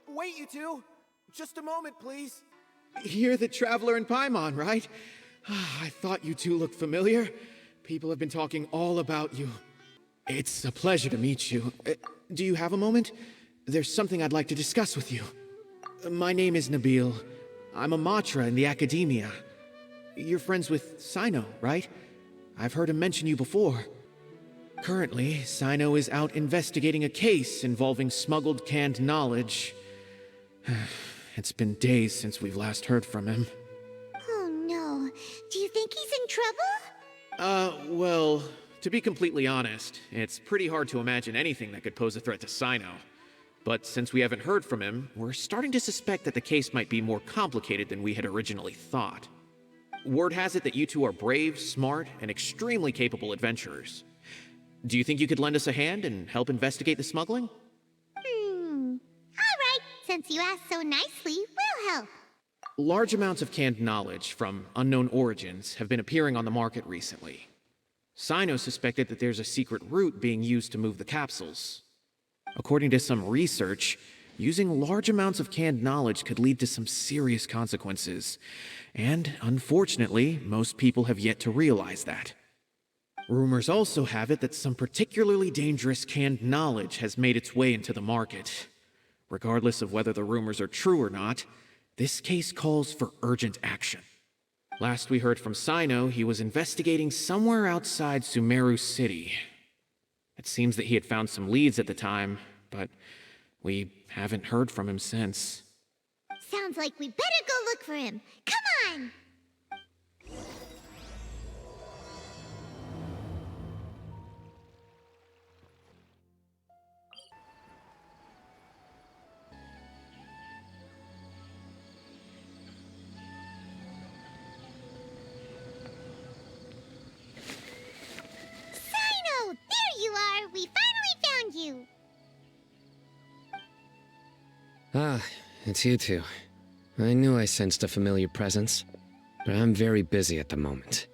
Wait, you two! Just a moment, please. You're the Traveler in Paimon, right? I thought you two looked familiar. People have been talking all about you. It's a pleasure to meet you. Do you have a moment? There's something I'd like to discuss with you. My name is Nabil. I'm a Matra in the Academia. You're friends with Cyno, right? I've heard him mention you before. Currently, Cyno is out investigating a case involving smuggled canned knowledge. It's been days since we've last heard from him. Oh no. Do you think he's in trouble? Well, to be completely honest, it's pretty hard to imagine anything that could pose a threat to Cyno. But since we haven't heard from him, we're starting to suspect that the case might be more complicated than we had originally thought. Word has it that you two are brave, smart, and extremely capable adventurers. Do you think you could lend us a hand and help investigate the smuggling? Alright, since you asked so nicely, we'll help. Large amounts of canned knowledge from unknown origins have been appearing on the market recently. Cyno suspected that there's a secret route being used to move the capsules. According to some research, using large amounts of canned knowledge could lead to some serious consequences. And unfortunately, most people have yet to realize that. Rumors also have it that some particularly dangerous canned knowledge has made its way into the market. Regardless of whether the rumors are true or not, this case calls for urgent action. Last we heard from Cyno, he was investigating somewhere outside Sumeru City. It seems that he had found some leads at the time, but we haven't heard from him since. Sounds like we better go look for him. Come on! Cyno! There you are! We finally found you! Ah, it's you two. I knew I sensed a familiar presence, but I'm very busy at the moment.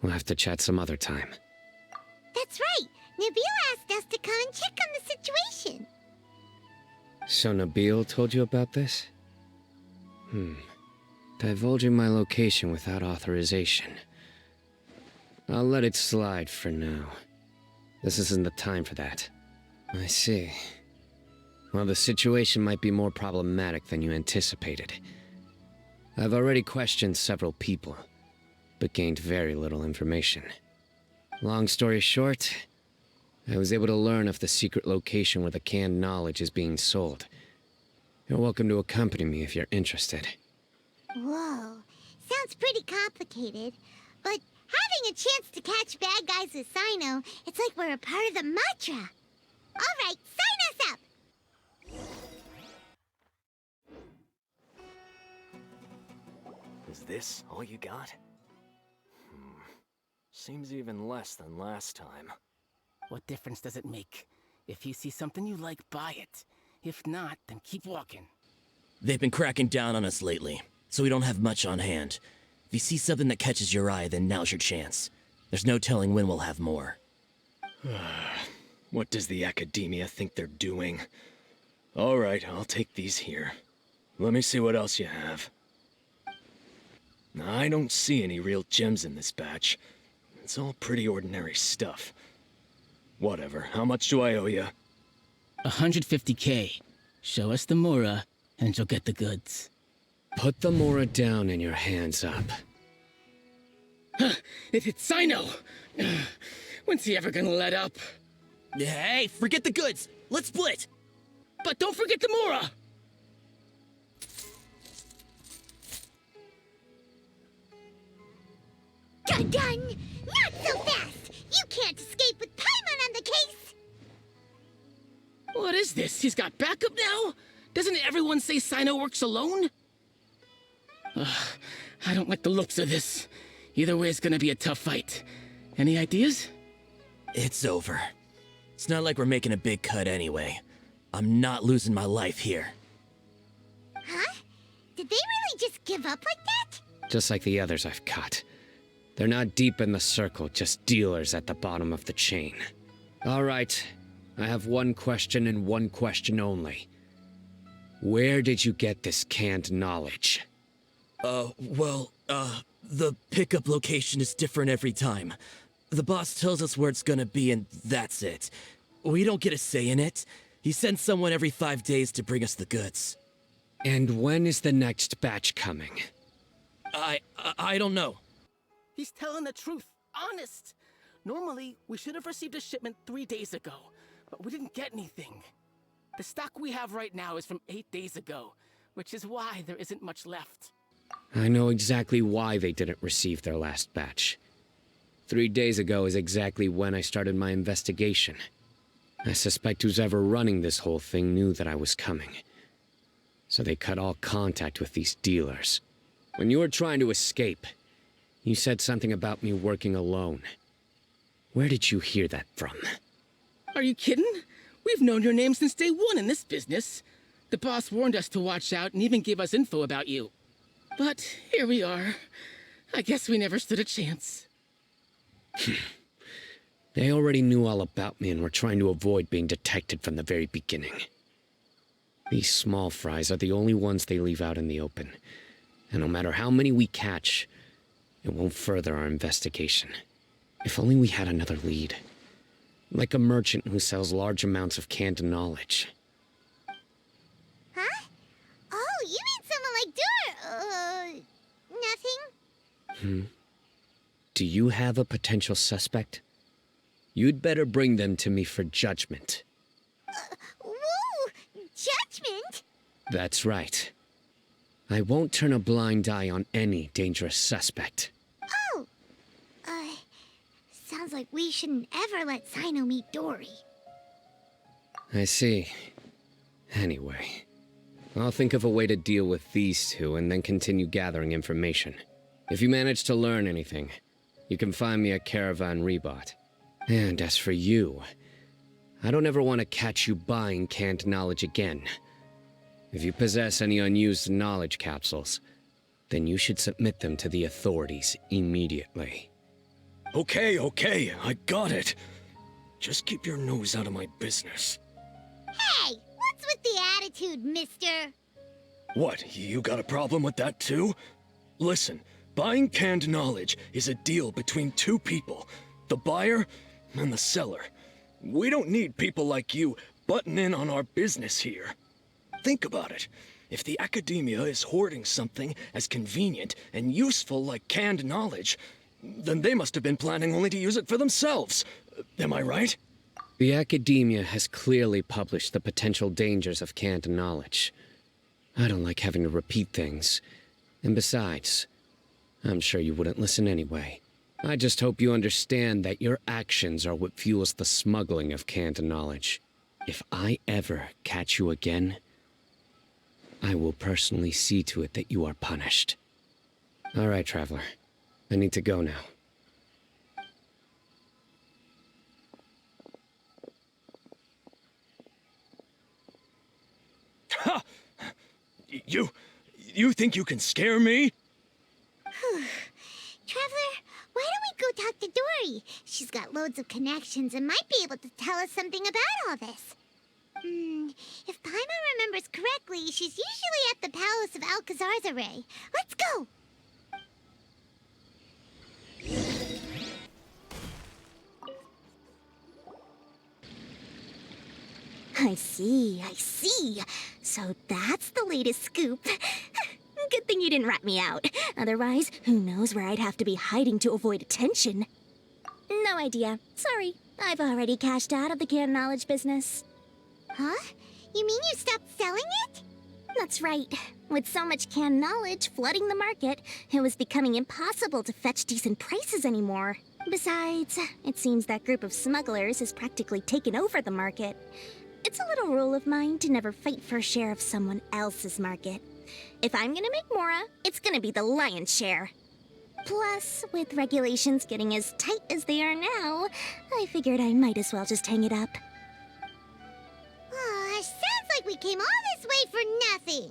We'll have to chat some other time. That's right! Nabil asked us to come and check on the situation. So Nabil told you about this? Divulging my location without authorization. I'll let it slide for now. This isn't the time for that. I see. Well, the situation might be more problematic than you anticipated. I've already questioned several people, but gained very little information. Long story short, I was able to learn of the secret location where the canned knowledge is being sold. You're welcome to accompany me if you're interested. Whoa, sounds pretty complicated, but having a chance to catch bad guys with Cyno, it's like we're a part of the Matra. Alright, sign us up! Is this all you got? Seems even less than last time. What difference does it make? If you see something you like, buy it. If not, then keep walking. They've been cracking down on us lately, so we don't have much on hand. If you see something that catches your eye, then now's your chance. There's no telling when we'll have more. What does the Academia think they're doing? Alright, I'll take these here. Let me see what else you have. I don't see any real gems in this batch. It's all pretty ordinary stuff. Whatever, how much do I owe you? 150K. Show us the Mora, and you'll get the goods. Put the Mora down and your hands up. It hit Cyno! When's he ever gonna let up? Hey, forget the goods! Let's split! But don't forget the Mora! Dun dun! Not so fast! You can't escape with Paimon on the case! What is this? He's got backup now? Doesn't everyone say Cyno works alone? I don't like the looks of this. Either way, it's gonna be a tough fight. Any ideas? It's over. It's not like we're making a big cut anyway. I'm not losing my life here. Huh? Did they really just give up like that? Just like the others I've caught. They're not deep in the circle, just dealers at the bottom of the chain. All right, I have one question and one question only. Where did you get this canned knowledge? The pickup location is different every time. The boss tells us where it's gonna be and that's it. We don't get a say in it. He sends someone every 5 days to bring us the goods. And when is the next batch coming? I don't know. He's telling the truth, honest. Normally, we should have received a shipment 3 days ago, but we didn't get anything. The stock we have right now is from 8 days ago, which is why there isn't much left. I know exactly why they didn't receive their last batch. 3 days ago is exactly when I started my investigation. I suspect who's ever running this whole thing knew that I was coming. So they cut all contact with these dealers. When you were trying to escape, you said something about me working alone. Where did you hear that from? Are you kidding? We've known your name since day one in this business. The boss warned us to watch out and even gave us info about you. But here we are. I guess we never stood a chance. They already knew all about me and were trying to avoid being detected from the very beginning. These small fries are the only ones they leave out in the open. And no matter how many we catch, it won't further our investigation. If only we had another lead. Like a merchant who sells large amounts of canned knowledge. Huh? Oh, you mean someone like nothing? Do you have a potential suspect? You'd better bring them to me for judgment. Whoa! Judgment? That's right. I won't turn a blind eye on any dangerous suspect. Oh! Sounds like we shouldn't ever let Cyno meet Dory. I see. Anyway, I'll think of a way to deal with these two and then continue gathering information. If you manage to learn anything, you can find me a Caravan Rebot. And as for you, I don't ever want to catch you buying canned knowledge again. If you possess any unused knowledge capsules, then you should submit them to the authorities immediately. Okay, I got it. Just keep your nose out of my business. Hey! What's with the attitude, mister? What, you got a problem with that too? Listen, buying canned knowledge is a deal between two people, the buyer and the seller. We don't need people like you butting in on our business here. Think about it. If the academia is hoarding something as convenient and useful like canned knowledge, then they must have been planning only to use it for themselves. Am I right? The academia has clearly published the potential dangers of canned knowledge. I don't like having to repeat things. And besides, I'm sure you wouldn't listen anyway. I just hope you understand that your actions are what fuels the smuggling of canned knowledge. If I ever catch you again, I will personally see to it that you are punished. All right, Traveler. I need to go now. Ha! You think you can scare me? Traveler, why don't we go talk to Dory? She's got loads of connections and might be able to tell us something about all this. If Paimon remembers correctly, she's usually at the Palace of Alcazar's Array. Let's go! I see. So that's the latest scoop. Good thing you didn't rat me out. Otherwise, who knows where I'd have to be hiding to avoid attention. No idea. Sorry. I've already cashed out of the canned knowledge business. Huh? You mean you stopped selling it? That's right. With so much canned knowledge flooding the market, it was becoming impossible to fetch decent prices anymore. Besides, it seems that group of smugglers has practically taken over the market. It's a little rule of mine to never fight for a share of someone else's market. If I'm gonna make Mora, it's gonna be the lion's share. Plus, with regulations getting as tight as they are now, I figured I might as well just hang it up. Sounds like we came all this way for nothing.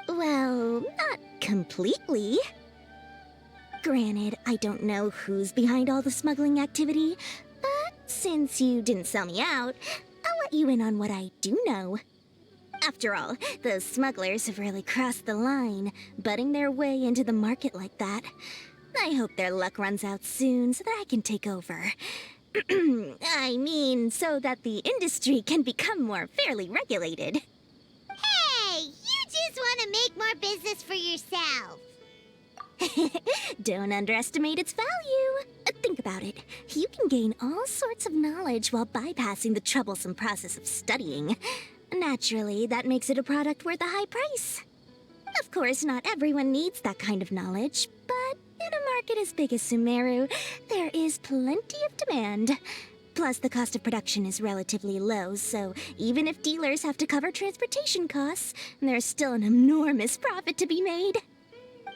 Well, not completely. Granted, I don't know who's behind all the smuggling activity, but since you didn't sell me out, I'll let you in on what I do know. After all, those smugglers have really crossed the line, butting their way into the market like that. I hope their luck runs out soon so that I can take over. I mean, so that the industry can become more fairly regulated. Hey, you just want to make more business for yourself. Don't underestimate its value. Think about it. You can gain all sorts of knowledge while bypassing the troublesome process of studying. Naturally, that makes it a product worth a high price. Of course, not everyone needs that kind of knowledge, but in a market as big as Sumeru, there is plenty of demand. Plus, the cost of production is relatively low, so even if dealers have to cover transportation costs, there's still an enormous profit to be made.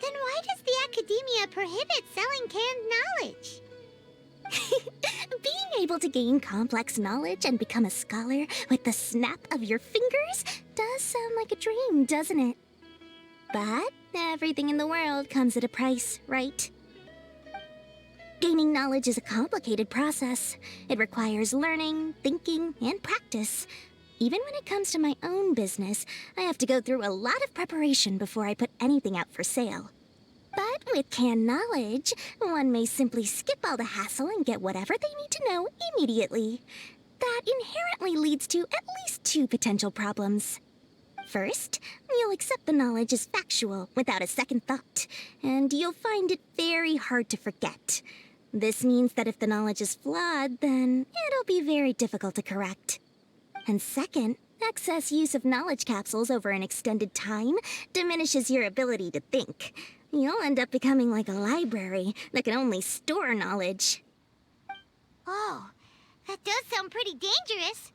Then why does the academia prohibit selling canned knowledge? Being able to gain complex knowledge and become a scholar with the snap of your fingers does sound like a dream, doesn't it? But everything in the world comes at a price, right? Gaining knowledge is a complicated process. It requires learning, thinking, and practice. Even when it comes to my own business, I have to go through a lot of preparation before I put anything out for sale. But with canned knowledge, one may simply skip all the hassle and get whatever they need to know immediately. That inherently leads to at least two potential problems. First, you'll accept the knowledge as factual without a second thought, and you'll find it very hard to forget. This means that if the knowledge is flawed, then it'll be very difficult to correct. And second, excess use of knowledge capsules over an extended time diminishes your ability to think. You'll end up becoming like a library that can only store knowledge. Oh, that does sound pretty dangerous.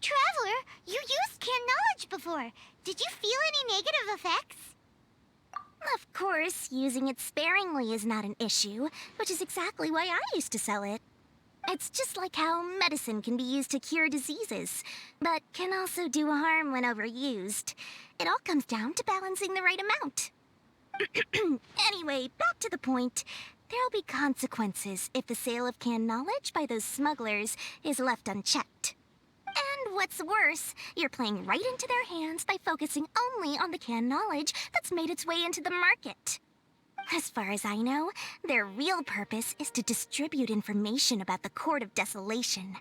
Traveler, you used canned knowledge before. Did you feel any negative effects? Of course, using it sparingly is not an issue, which is exactly why I used to sell it. It's just like how medicine can be used to cure diseases, but can also do harm when overused. It all comes down to balancing the right amount. Anyway, back to the point. There'll be consequences if the sale of canned knowledge by those smugglers is left unchecked. And what's worse, you're playing right into their hands by focusing only on the canned knowledge that's made its way into the market. As far as I know, their real purpose is to distribute information about the Court of Desolation.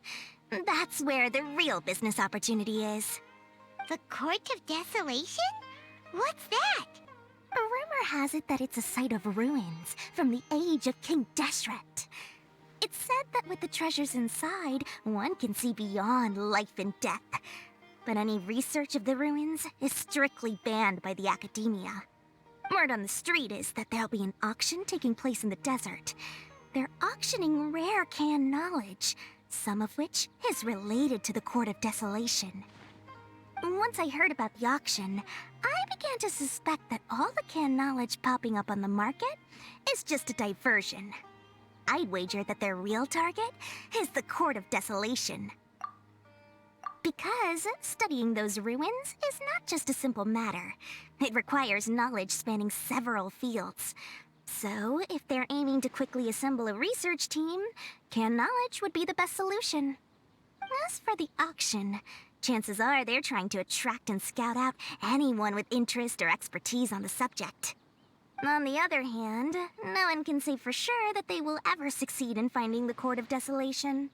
That's where the real business opportunity is. The Court of Desolation? What's that? A rumor has it that it's a site of ruins from the age of King Deshret. It's said that with the treasures inside, one can see beyond life and death. But any research of the ruins is strictly banned by the academia. Word on the street is that there'll be an auction taking place in the desert. They're auctioning rare canned knowledge, some of which is related to the Court of Desolation. Once I heard about the auction, I began to suspect that all the canned knowledge popping up on the market is just a diversion. I'd wager that their real target is the Court of Desolation. Because studying those ruins is not just a simple matter. It requires knowledge spanning several fields. So, if they're aiming to quickly assemble a research team, canned knowledge would be the best solution. As for the auction, chances are they're trying to attract and scout out anyone with interest or expertise on the subject. On the other hand, no one can say for sure that they will ever succeed in finding the Court of Desolation.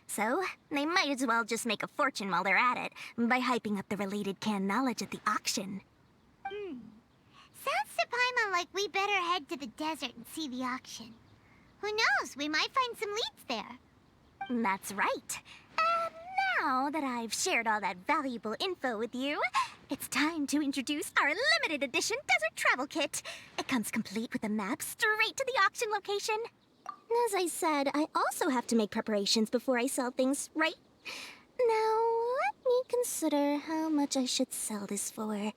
So, they might as well just make a fortune while they're at it by hyping up the related canned knowledge at the auction. Sounds to Paimon like we better head to the desert and see the auction. Who knows, we might find some leads there. That's right. And now that I've shared all that valuable info with you, it's time to introduce our limited edition desert travel kit. It comes complete with a map straight to the auction location. As I said, I also have to make preparations before I sell things, right? Now, let me consider how much I should sell this for.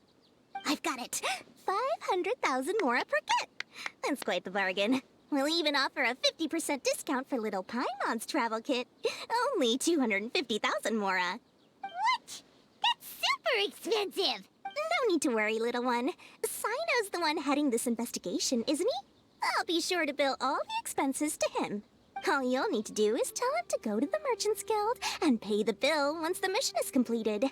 I've got it! 500,000 mora per kit! That's quite the bargain. We'll even offer a 50% discount for little Paimon's travel kit. Only 250,000 mora. What? That's super expensive! No need to worry, little one. Cyno's the one heading this investigation, isn't he? I'll be sure to bill all the expenses to him. All you'll need to do is tell him to go to the Merchants Guild and pay the bill once the mission is completed.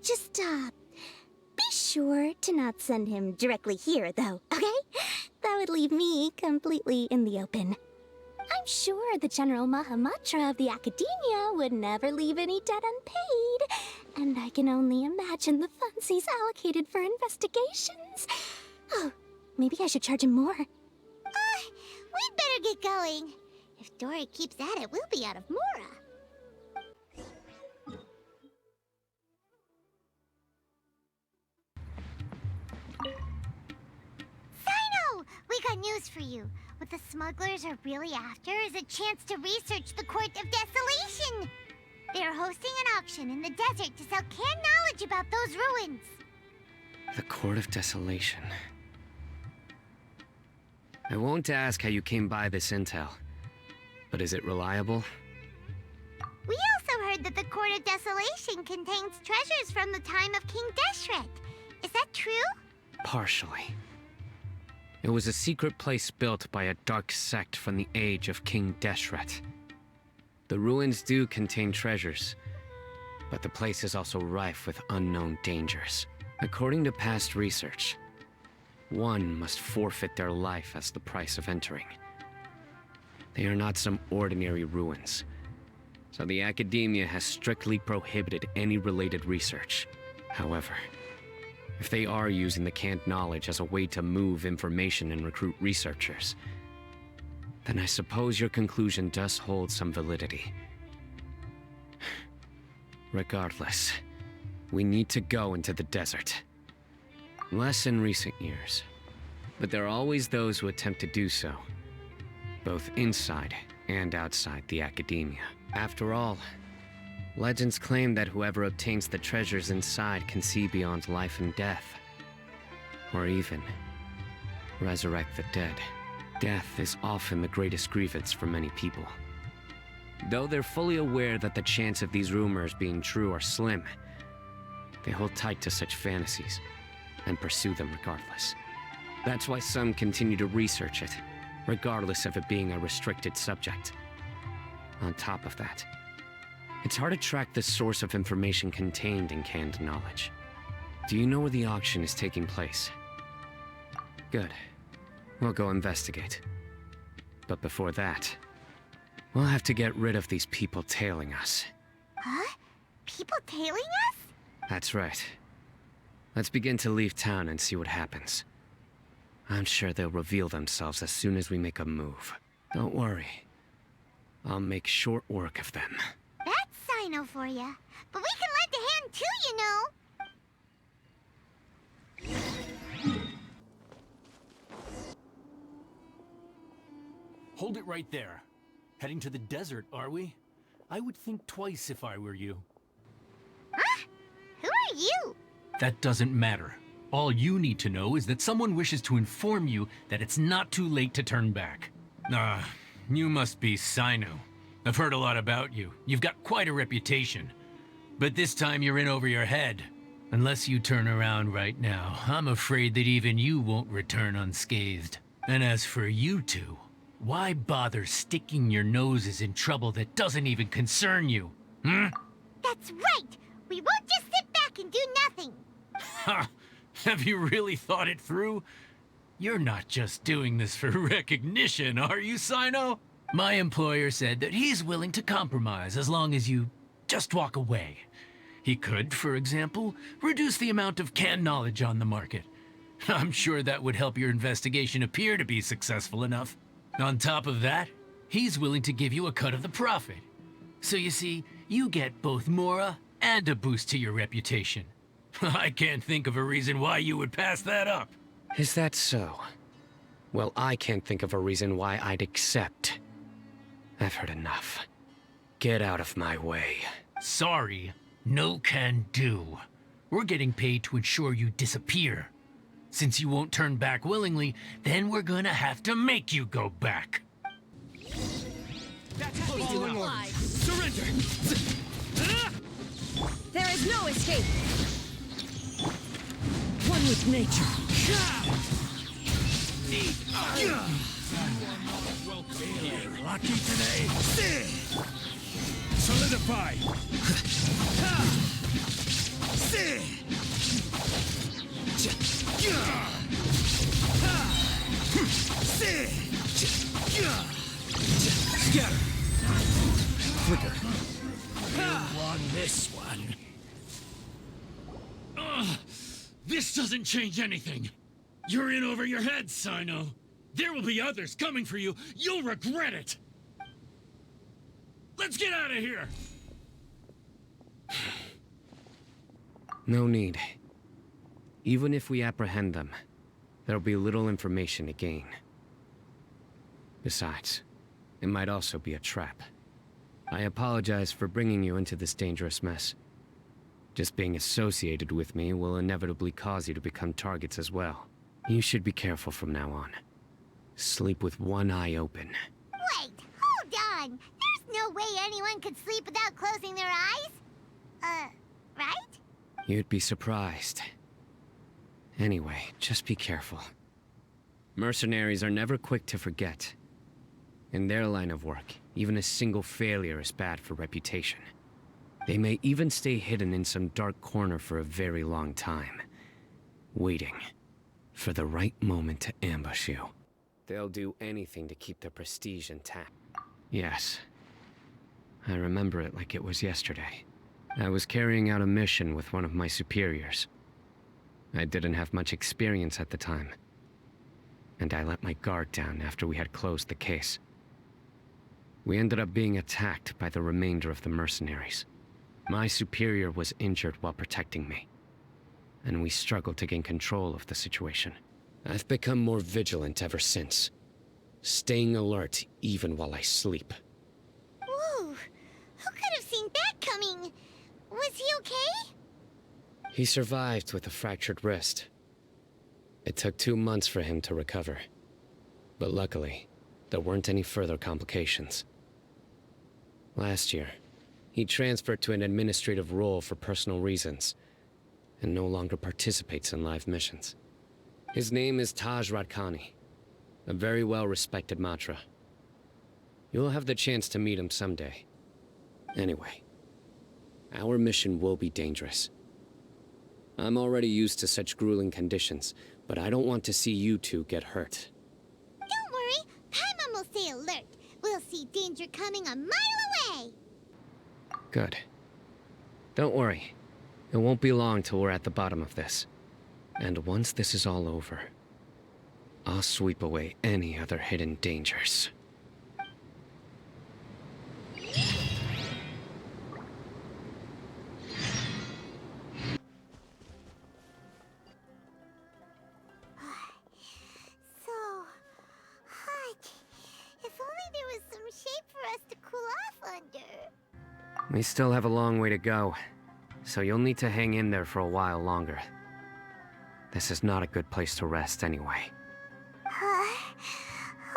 Just, be sure to not send him directly here, though, okay? That would leave me completely in the open. I'm sure the General Mahamatra of the Academia would never leave any debt unpaid, and I can only imagine the funds he's allocated for investigations. Oh, maybe I should charge him more. We'd better get going. If Dory keeps at it, we'll be out of Mora. Cyno! We got news for you. What the smugglers are really after is a chance to research the Court of Desolation. They are hosting an auction in the desert to sell canned knowledge about those ruins. The Court of Desolation. I won't ask how you came by this intel, but is it reliable? We also heard that the Court of Desolation contains treasures from the time of King Deshret. Is that true? Partially. It was a secret place built by a dark sect from the age of King Deshret. The ruins do contain treasures, but the place is also rife with unknown dangers. According to past research, one must forfeit their life as the price of entering. They are not some ordinary ruins, so the Academia has strictly prohibited any related research. However, if they are using the canned knowledge as a way to move information and recruit researchers, then I suppose your conclusion does hold some validity. Regardless, we need to go into the desert. Less in recent years, but there are always those who attempt to do so, both inside and outside the Academia. After all, legends claim that whoever obtains the treasures inside can see beyond life and death, or even resurrect the dead. Death is often the greatest grievance for many people. Though they're fully aware that the chance of these rumors being true are slim, they hold tight to such fantasies and pursue them regardless. That's why some continue to research it, regardless of it being a restricted subject. On top of that, it's hard to track the source of information contained in canned knowledge. Do you know where the auction is taking place? Good. We'll go investigate. But before that, we'll have to get rid of these people tailing us. Huh? People tailing us? That's right. Let's begin to leave town and see what happens. I'm sure they'll reveal themselves as soon as we make a move. Don't worry. I'll make short work of them. That's Cyno for ya. But we can lend a hand too, you know. Hold it right there. Heading to the desert, are we? I would think twice if I were you. Huh? Who are you? That doesn't matter. All you need to know is that someone wishes to inform you that it's not too late to turn back. You must be Cyno. I've heard a lot about you. You've got quite a reputation. But this time you're in over your head. Unless you turn around right now, I'm afraid that even you won't return unscathed. And as for you two, why bother sticking your noses in trouble that doesn't even concern you? That's right! We won't just sit back and do nothing! Ha! Have you really thought it through? You're not just doing this for recognition, are you, Cyno? My employer said that he's willing to compromise as long as you just walk away. He could, for example, reduce the amount of canned knowledge on the market. I'm sure that would help your investigation appear to be successful enough. On top of that, he's willing to give you a cut of the profit. So you see, you get both Mora and a boost to your reputation. I can't think of a reason why you would pass that up. Is that so? Well, I can't think of a reason why I'd accept. I've heard enough. Get out of my way. Sorry, no can do. We're getting paid to ensure you disappear. Since you won't turn back willingly, then we're gonna have to make you go back. Surrender! There is no escape! One with nature! Lucky today. Solidify. Scatter. Flicker. You won this one. This doesn't change anything. You're in over your head, Cyno. There will be others coming for you. You'll regret it. Let's get out of here. No need. Even if we apprehend them, there'll be little information to gain. Besides, it might also be a trap. I apologize for bringing you into this dangerous mess. Just being associated with me will inevitably cause you to become targets as well. You should be careful from now on. Sleep with one eye open. Wait, hold on. There's no way anyone could sleep without closing their eyes. Right? You'd be surprised. Anyway, just be careful. Mercenaries are never quick to forget. In their line of work, even a single failure is bad for reputation. They may even stay hidden in some dark corner for a very long time, waiting for the right moment to ambush you. They'll do anything to keep their prestige intact. Yes. I remember it like it was yesterday. I was carrying out a mission with one of my superiors. I didn't have much experience at the time, and I let my guard down after we had closed the case. We ended up being attacked by the remainder of the mercenaries. My superior was injured while protecting me, and we struggled to gain control of the situation. I've become more vigilant ever since, staying alert even while I sleep. Whoa, who could have seen that coming? Was he okay? He survived with a fractured wrist. It took 2 months for him to recover, but luckily, there weren't any further complications. Last year, he transferred to an administrative role for personal reasons, and no longer participates in live missions. His name is Taj Radkani, a very well-respected Matra. You'll have the chance to meet him someday. Anyway, our mission will be dangerous. I'm already used to such grueling conditions, but I don't want to see you two get hurt. Don't worry, Paimon will stay alert. We'll see danger coming a mile away. Good. Don't worry. It won't be long till we're at the bottom of this. And once this is all over, I'll sweep away any other hidden dangers. So hot. If only there was some shape for us to cool off under. We still have a long way to go, so you'll need to hang in there for a while longer. This is not a good place to rest anyway.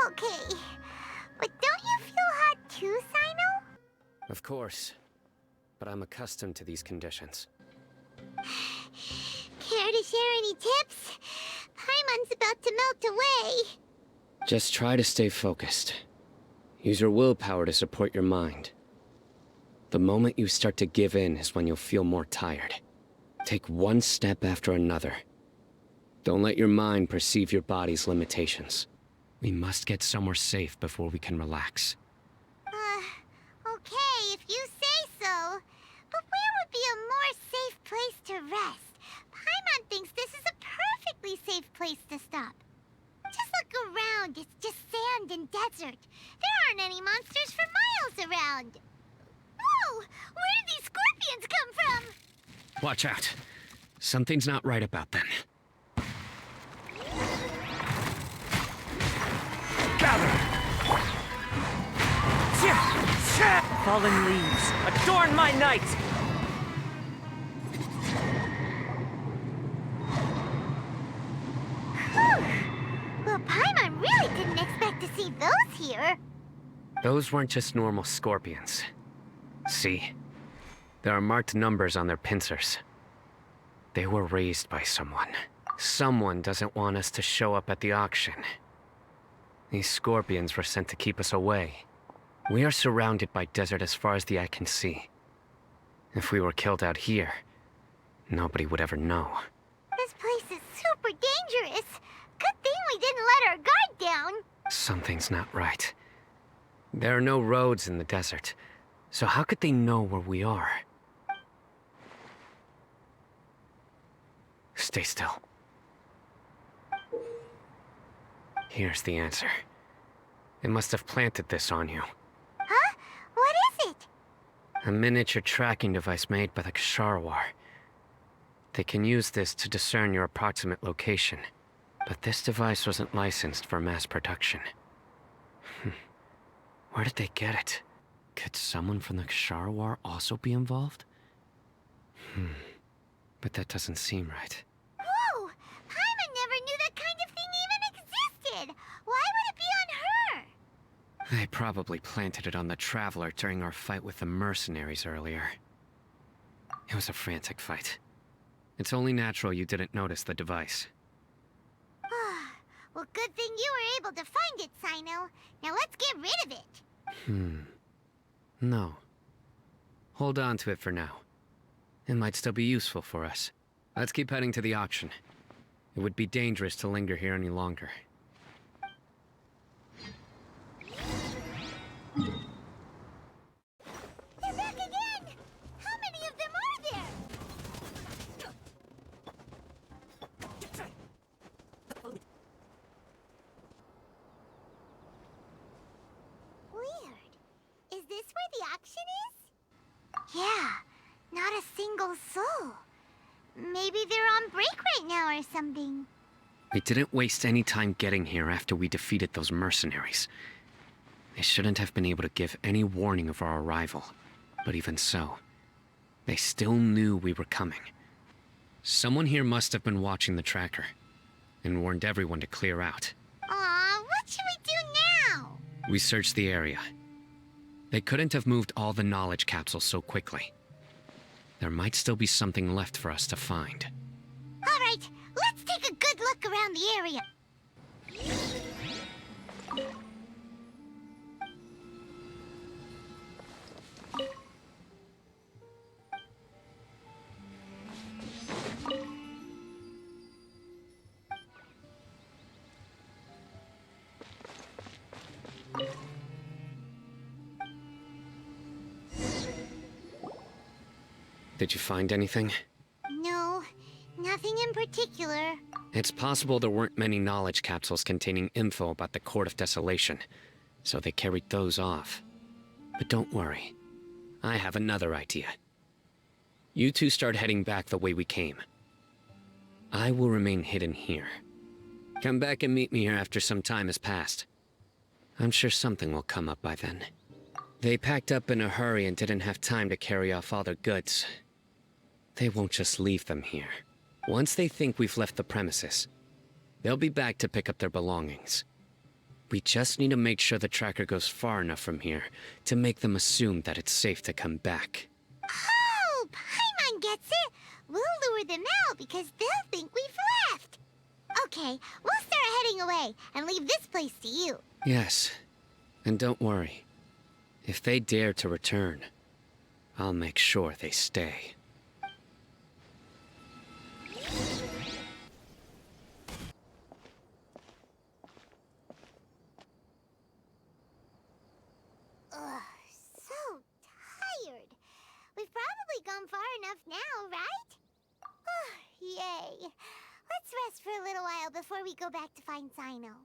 Okay. But don't you feel hot too, Cyno? Of course, but I'm accustomed to these conditions. Care to share any tips? Paimon's about to melt away. Just try to stay focused. Use your willpower to support your mind. The moment you start to give in is when you'll feel more tired. Take one step after another. Don't let your mind perceive your body's limitations. We must get somewhere safe before we can relax. Okay, if you say so. But where would be a more safe place to rest? Paimon thinks this is a perfectly safe place to stop. Just look around, it's just sand and desert. There aren't any monsters for miles around. Whoa! Where did these scorpions come from? Watch out. Something's not right about them. Gather! Fallen leaves, adorn my night! Well, Paimon really didn't expect to see those here. Those weren't just normal scorpions. See? There are marked numbers on their pincers. They were raised by someone. Someone doesn't want us to show up at the auction. These scorpions were sent to keep us away. We are surrounded by desert as far as the eye can see. If we were killed out here, nobody would ever know. This place is super dangerous. Good thing we didn't let our guard down. Something's not right. There are no roads in the desert, so how could they know where we are? Stay still. Here's the answer. They must have planted this on you. Huh? What is it? A miniature tracking device made by the Ksharawar. They can use this to discern your approximate location. But this device wasn't licensed for mass production. Where did they get it? Could someone from the Ksharawar also be involved? But that doesn't seem right. Whoa! Paimon never knew that kind of thing even existed! Why would it be on her? They probably planted it on the Traveler during our fight with the mercenaries earlier. It was a frantic fight. It's only natural you didn't notice the device. Well, good thing you were able to find it, Cyno. Now let's get rid of it. No. Hold on to it for now. It might still be useful for us. Let's keep heading to the auction. It would be dangerous to linger here any longer. They're back again! How many of them are there? Weird. Is this where the auction is? Yeah, not a single soul. Maybe they're on break right now or something. We didn't waste any time getting here after we defeated those mercenaries. They shouldn't have been able to give any warning of our arrival. But even so, they still knew we were coming. Someone here must have been watching the tracker, and warned everyone to clear out. Aw, what should we do now? We searched the area. They couldn't have moved all the knowledge capsules so quickly. There might still be something left for us to find. All right, let's take a good look around the area. Did you find anything? No, nothing in particular. It's possible there weren't many knowledge capsules containing info about the Court of Desolation, so they carried those off. But don't worry. I have another idea. You two start heading back the way we came. I will remain hidden here. Come back and meet me here after some time has passed. I'm sure something will come up by then. They packed up in a hurry and didn't have time to carry off all their goods. They won't just leave them here. Once they think we've left the premises, they'll be back to pick up their belongings. We just need to make sure the tracker goes far enough from here to make them assume that it's safe to come back. Oh, Paimon gets it! We'll lure them out because they'll think we've left. Okay, we'll start heading away and leave this place to you. Yes, and don't worry. If they dare to return, I'll make sure they stay. Ugh, so tired. We've probably gone far enough now, right? Yay. Let's rest for a little while before we go back to find Cyno.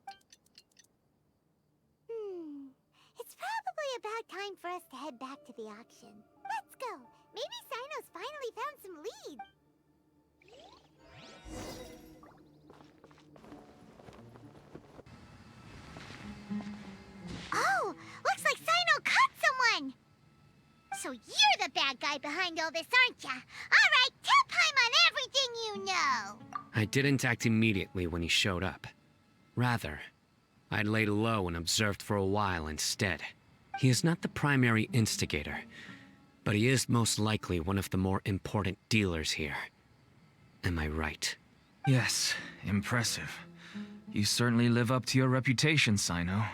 It's probably about time for us to head back to the auction. Let's go. Maybe Cyno's finally found some leads. Oh, looks like Cyno caught someone! So you're the bad guy behind all this, aren't ya? Alright, tell Paimon everything you know! I didn't act immediately when he showed up. Rather, I laid low and observed for a while instead. He is not the primary instigator, but he is most likely one of the more important dealers here. Am I right? Yes, impressive. You certainly live up to your reputation, Cyno.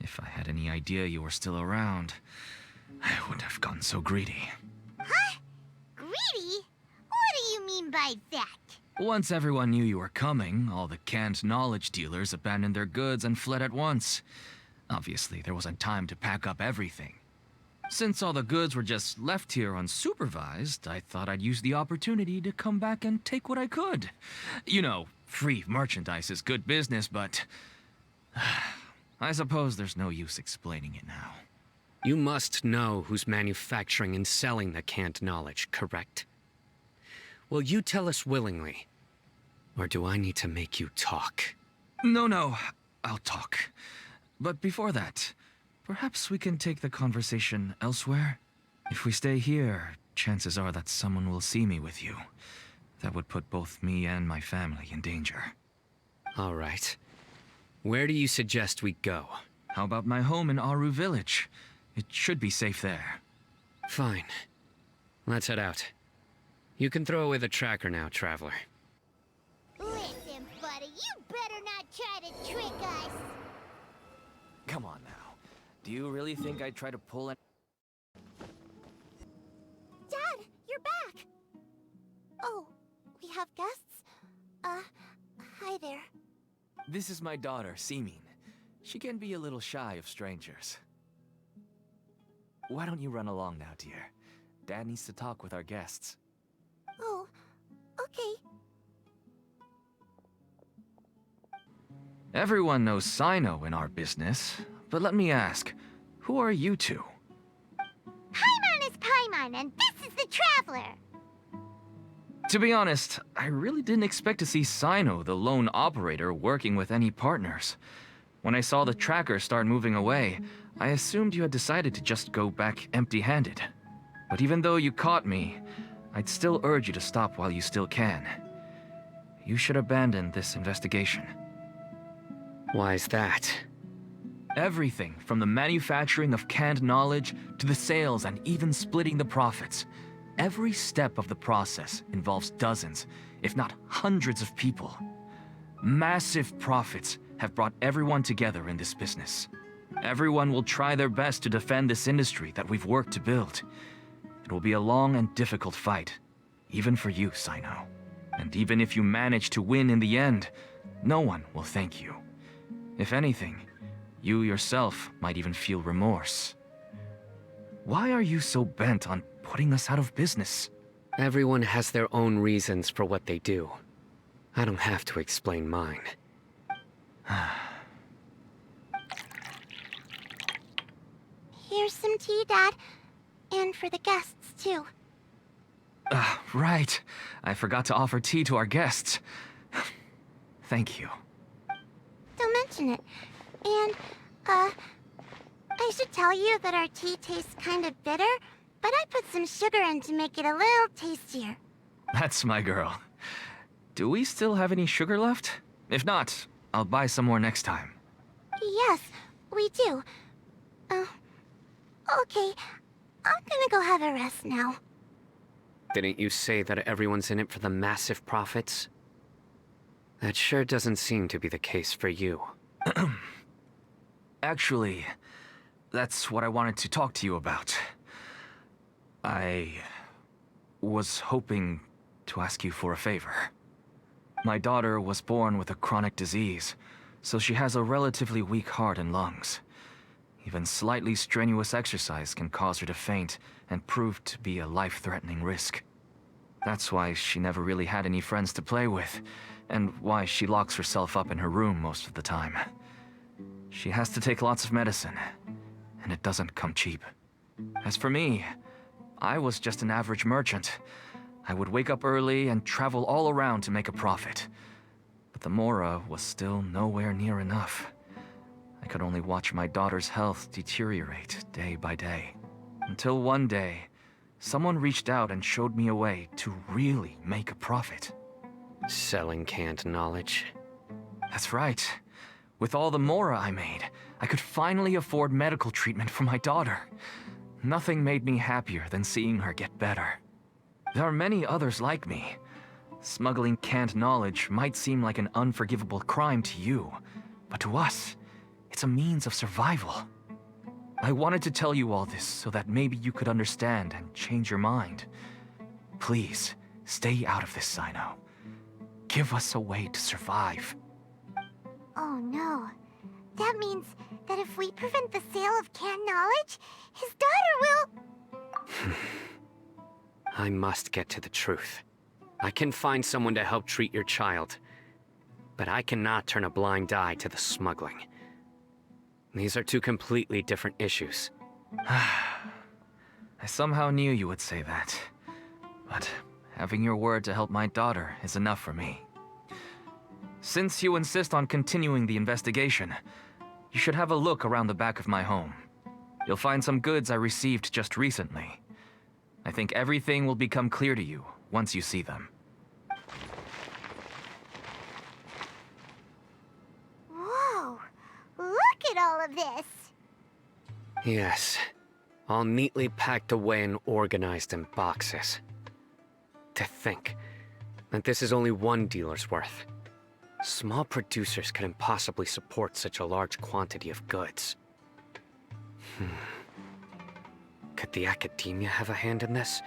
If I had any idea you were still around, I wouldn't have gotten so greedy. Huh? Greedy? What do you mean by that? Once everyone knew you were coming, all the canned knowledge dealers abandoned their goods and fled at once. Obviously, there wasn't time to pack up everything. Since all the goods were just left here unsupervised, I thought I'd use the opportunity to come back and take what I could. You know, free merchandise is good business, but I suppose there's no use explaining it now. You must know who's manufacturing and selling the canned knowledge, correct? Will you tell us willingly? Or do I need to make you talk? No, I'll talk. But before that, perhaps we can take the conversation elsewhere? If we stay here, chances are that someone will see me with you. That would put both me and my family in danger. All right. Where do you suggest we go? How about my home in Aru Village? It should be safe there. Fine. Let's head out. You can throw away the tracker now, Traveler. Listen, buddy, you better not try to trick us. Come on now. Do you really think I'd try to pull it? Dad, you're back. Oh, we have guests? Hi there. This is my daughter, Simin. She can be a little shy of strangers. Why don't you run along now, dear? Dad needs to talk with our guests. Oh, okay. Everyone knows Cyno in our business, but let me ask, who are you two? Paimon is Paimon, and this is the Traveler. To be honest, I really didn't expect to see Cyno, the lone operator, working with any partners. When I saw the tracker start moving away, I assumed you had decided to just go back empty-handed. But even though you caught me, I'd still urge you to stop while you still can. You should abandon this investigation. Why is that? Everything from the manufacturing of canned knowledge to the sales and even splitting the profits. Every step of the process involves dozens, if not hundreds of people. Massive profits have brought everyone together in this business. Everyone will try their best to defend this industry that we've worked to build. It will be a long and difficult fight, even for you, Cyno. And even if you manage to win in the end, no one will thank you. If anything, you yourself might even feel remorse. Why are you so bent on putting us out of business? Everyone has their own reasons for what they do. I don't have to explain mine. Here's some tea, Dad. And for the guests, too. Right. I forgot to offer tea to our guests. Thank you. Don't mention it. And, I should tell you that our tea tastes kind of bitter, but I put some sugar in to make it a little tastier. That's my girl. Do we still have any sugar left? If not, I'll buy some more next time. Yes, we do. Okay. I'm gonna go have a rest now. Didn't you say that everyone's in it for the massive profits? That sure doesn't seem to be the case for you. Actually, that's what I wanted to talk to you about. I was hoping to ask you for a favor. My daughter was born with a chronic disease, so she has a relatively weak heart and lungs. Even slightly strenuous exercise can cause her to faint and prove to be a life-threatening risk. That's why she never really had any friends to play with, and why she locks herself up in her room most of the time. She has to take lots of medicine, and it doesn't come cheap. As for me, I was just an average merchant. I would wake up early and travel all around to make a profit. But the Mora was still nowhere near enough. I could only watch my daughter's health deteriorate day by day. Until one day, someone reached out and showed me a way to really make a profit. Selling canned knowledge? That's right. With all the Mora I made, I could finally afford medical treatment for my daughter. Nothing made me happier than seeing her get better. There are many others like me. Smuggling canned knowledge might seem like an unforgivable crime to you, but to us, it's a means of survival. I wanted to tell you all this so that maybe you could understand and change your mind. Please, stay out of this, Cyno. Give us a way to survive. Oh no. That means that if we prevent the sale of canned knowledge, his daughter will... I must get to the truth. I can find someone to help treat your child, but I cannot turn a blind eye to the smuggling. These are two completely different issues. I somehow knew you would say that. But having your word to help my daughter is enough for me. Since you insist on continuing the investigation, you should have a look around the back of my home. You'll find some goods I received just recently. I think everything will become clear to you once you see them. Whoa! Look at all of this! Yes, all neatly packed away and organized in boxes. To think that this is only one dealer's worth. Small producers couldn't possibly support such a large quantity of goods. Could the academia have a hand in this?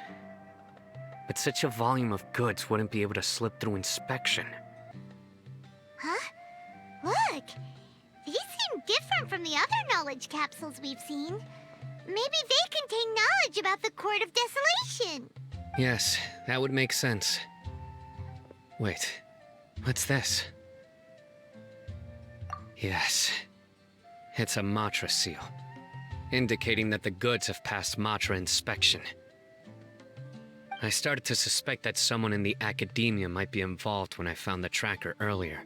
But such a volume of goods wouldn't be able to slip through inspection. Huh? Look! These seem different from the other knowledge capsules we've seen. Maybe they contain knowledge about the Court of Desolation. Yes, that would make sense. Wait, what's this? Yes, it's a Matra seal, indicating that the goods have passed Matra inspection. I started to suspect that someone in the academia might be involved when I found the tracker earlier.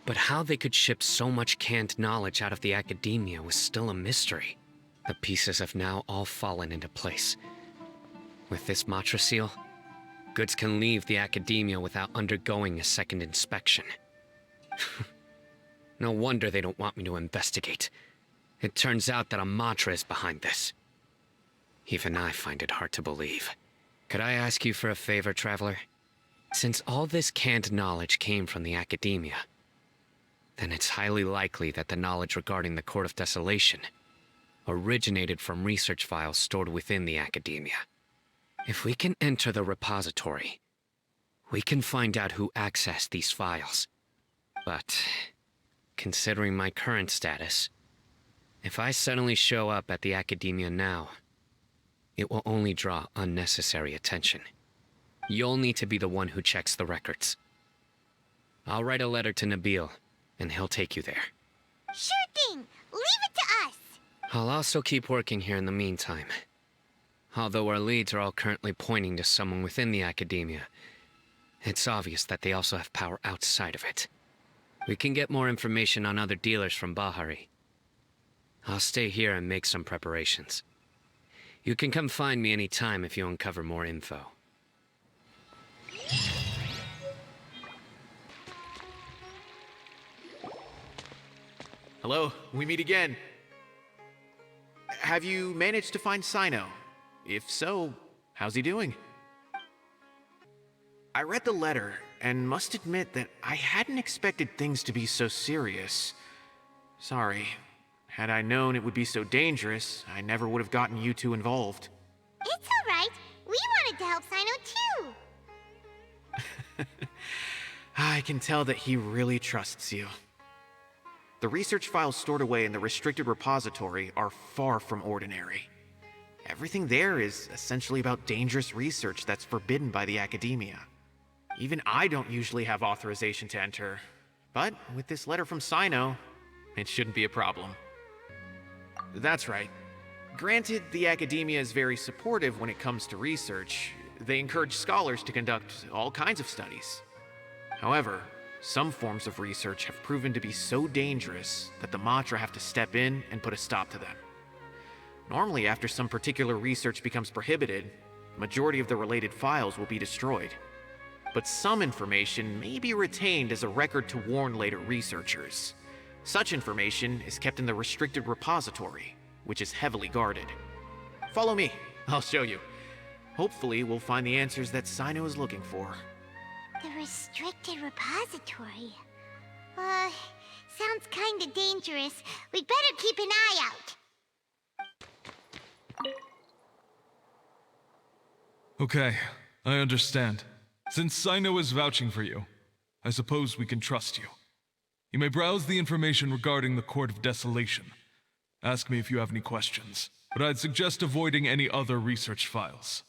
But how they could ship so much canned knowledge out of the academia was still a mystery. The pieces have now all fallen into place. With this Matra seal, goods can leave the academia without undergoing a second inspection. No wonder they don't want me to investigate. It turns out that a Matra is behind this. Even I find it hard to believe. Could I ask you for a favor, Traveler? Since all this canned knowledge came from the academia, then it's highly likely that the knowledge regarding the Court of Desolation originated from research files stored within the academia. If we can enter the repository, we can find out who accessed these files. But considering my current status, if I suddenly show up at the academia now, it will only draw unnecessary attention. You'll need to be the one who checks the records. I'll write a letter to Nabil, and he'll take you there. Sure thing! Leave it to us! I'll also keep working here in the meantime. Although our leads are all currently pointing to someone within the academia, it's obvious that they also have power outside of it. We can get more information on other dealers from Bahari. I'll stay here and make some preparations. You can come find me anytime if you uncover more info. Hello, we meet again. Have you managed to find Cyno? If so, how's he doing? I read the letter, and must admit that I hadn't expected things to be so serious. Sorry. Had I known it would be so dangerous, I never would have gotten you two involved. It's alright. We wanted to help Cyno too. I can tell that he really trusts you. The research files stored away in the restricted repository are far from ordinary. Everything there is essentially about dangerous research that's forbidden by the academia. Even I don't usually have authorization to enter, but with this letter from Cyno, it shouldn't be a problem. That's right. Granted, the academia is very supportive when it comes to research. They encourage scholars to conduct all kinds of studies. However, some forms of research have proven to be so dangerous that the Matra have to step in and put a stop to them. Normally, after some particular research becomes prohibited, the majority of the related files will be destroyed. But some information may be retained as a record to warn later researchers. Such information is kept in the restricted repository, which is heavily guarded. Follow me, I'll show you. Hopefully, we'll find the answers that Cyno is looking for. The restricted repository. Sounds kinda dangerous. We'd better keep an eye out. Okay, I understand. Since Cyno is vouching for you, I suppose we can trust you. You may browse the information regarding the Court of Desolation. Ask me if you have any questions, but I'd suggest avoiding any other research files.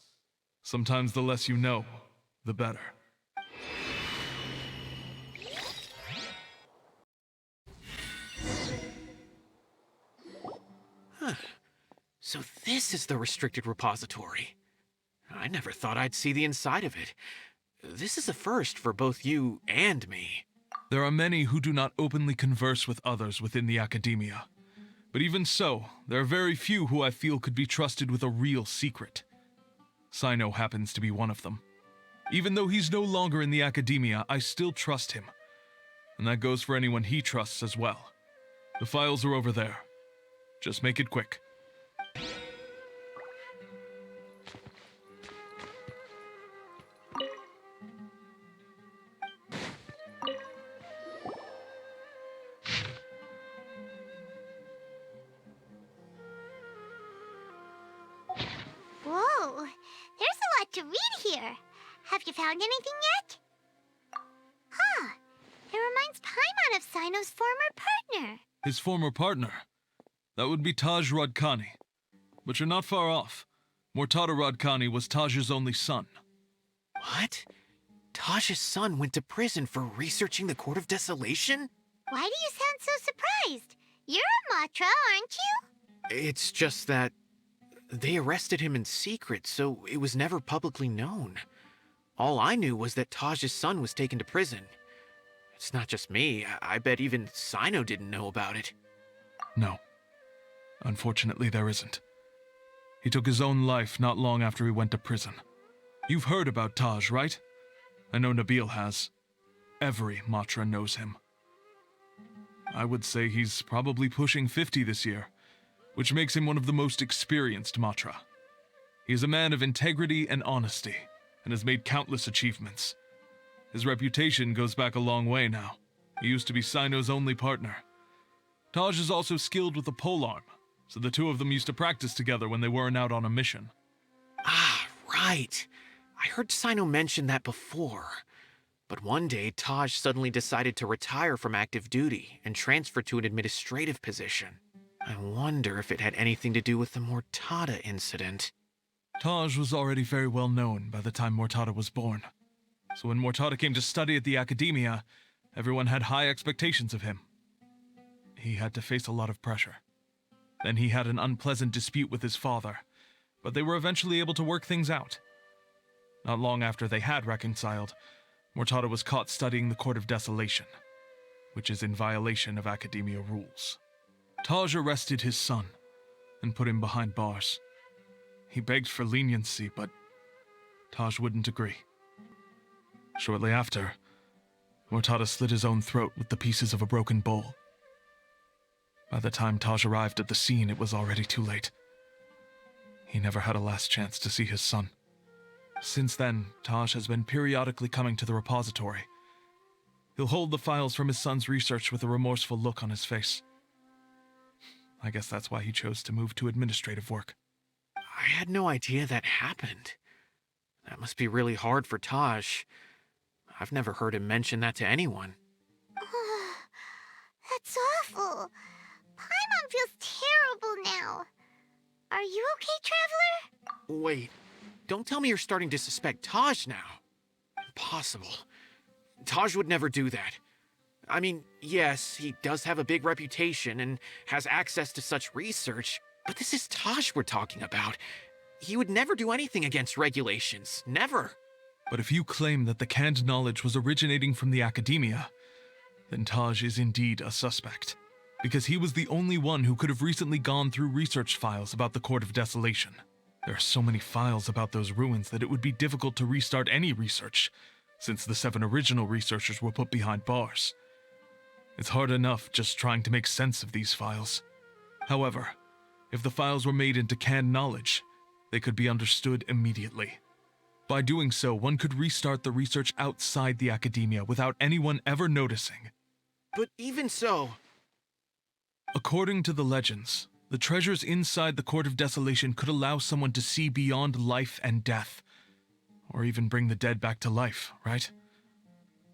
Sometimes the less you know, the better. Huh. So this is the restricted repository. I never thought I'd see the inside of it. This is a first for both you and me. There are many who do not openly converse with others within the academia. But even so, there are very few who I feel could be trusted with a real secret. Cyno happens to be one of them. Even though he's no longer in the academia, I still trust him. And that goes for anyone he trusts as well. The files are over there. Just make it quick. Whoa, there's a lot to read here. Have you found anything yet? Huh, it reminds Paimon of Cyno's former partner. His former partner? That would be Taj Radkani. But you're not far off. Mortada Radkani was Taj's only son. What? Taj's son went to prison for researching the Court of Desolation? Why do you sound so surprised? You're a Matra, aren't you? It's just that they arrested him in secret, so it was never publicly known. All I knew was that Taj's son was taken to prison. It's not just me. I bet even Cyno didn't know about it. No. Unfortunately, there isn't. He took his own life not long after he went to prison. You've heard about Taj, right? I know Nabil has. Every Matra knows him. I would say he's probably pushing 50 this year, which makes him one of the most experienced Matra. He is a man of integrity and honesty, and has made countless achievements. His reputation goes back a long way now. He used to be Cyno's only partner. Taj is also skilled with the polearm, so the two of them used to practice together when they weren't out on a mission. Ah, right. I heard Cyno mention that before. But one day, Taj suddenly decided to retire from active duty and transfer to an administrative position. I wonder if it had anything to do with the Mortada incident. Taj was already very well known by the time Mortada was born. So when Mortada came to study at the academia, everyone had high expectations of him. He had to face a lot of pressure. Then he had an unpleasant dispute with his father, but they were eventually able to work things out. Not long after they had reconciled, Mortada was caught studying the Court of Desolation, which is in violation of academia rules. Taj arrested his son and put him behind bars. He begged for leniency, but Taj wouldn't agree. Shortly after, Mortada slit his own throat with the pieces of a broken bowl. By the time Taj arrived at the scene, it was already too late. He never had a last chance to see his son. Since then, Taj has been periodically coming to the repository. He'll hold the files from his son's research with a remorseful look on his face. I guess that's why he chose to move to administrative work. I had no idea that happened. That must be really hard for Taj. I've never heard him mention that to anyone. That's awful. Paimon feels terrible now. Are you okay, Traveler? Wait, don't tell me you're starting to suspect Taj now. Impossible. Taj would never do that. I mean, yes, he does have a big reputation and has access to such research, but this is Taj we're talking about. He would never do anything against regulations. Never. But if you claim that the canned knowledge was originating from the academia, then Taj is indeed a suspect. Because he was the only one who could have recently gone through research files about the Court of Desolation. There are so many files about those ruins that it would be difficult to restart any research, since the 7 original researchers were put behind bars. It's hard enough just trying to make sense of these files. However, if the files were made into canned knowledge, they could be understood immediately. By doing so, one could restart the research outside the academia without anyone ever noticing. But even so... According to the legends, the treasures inside the Court of Desolation could allow someone to see beyond life and death. Or even bring the dead back to life, right?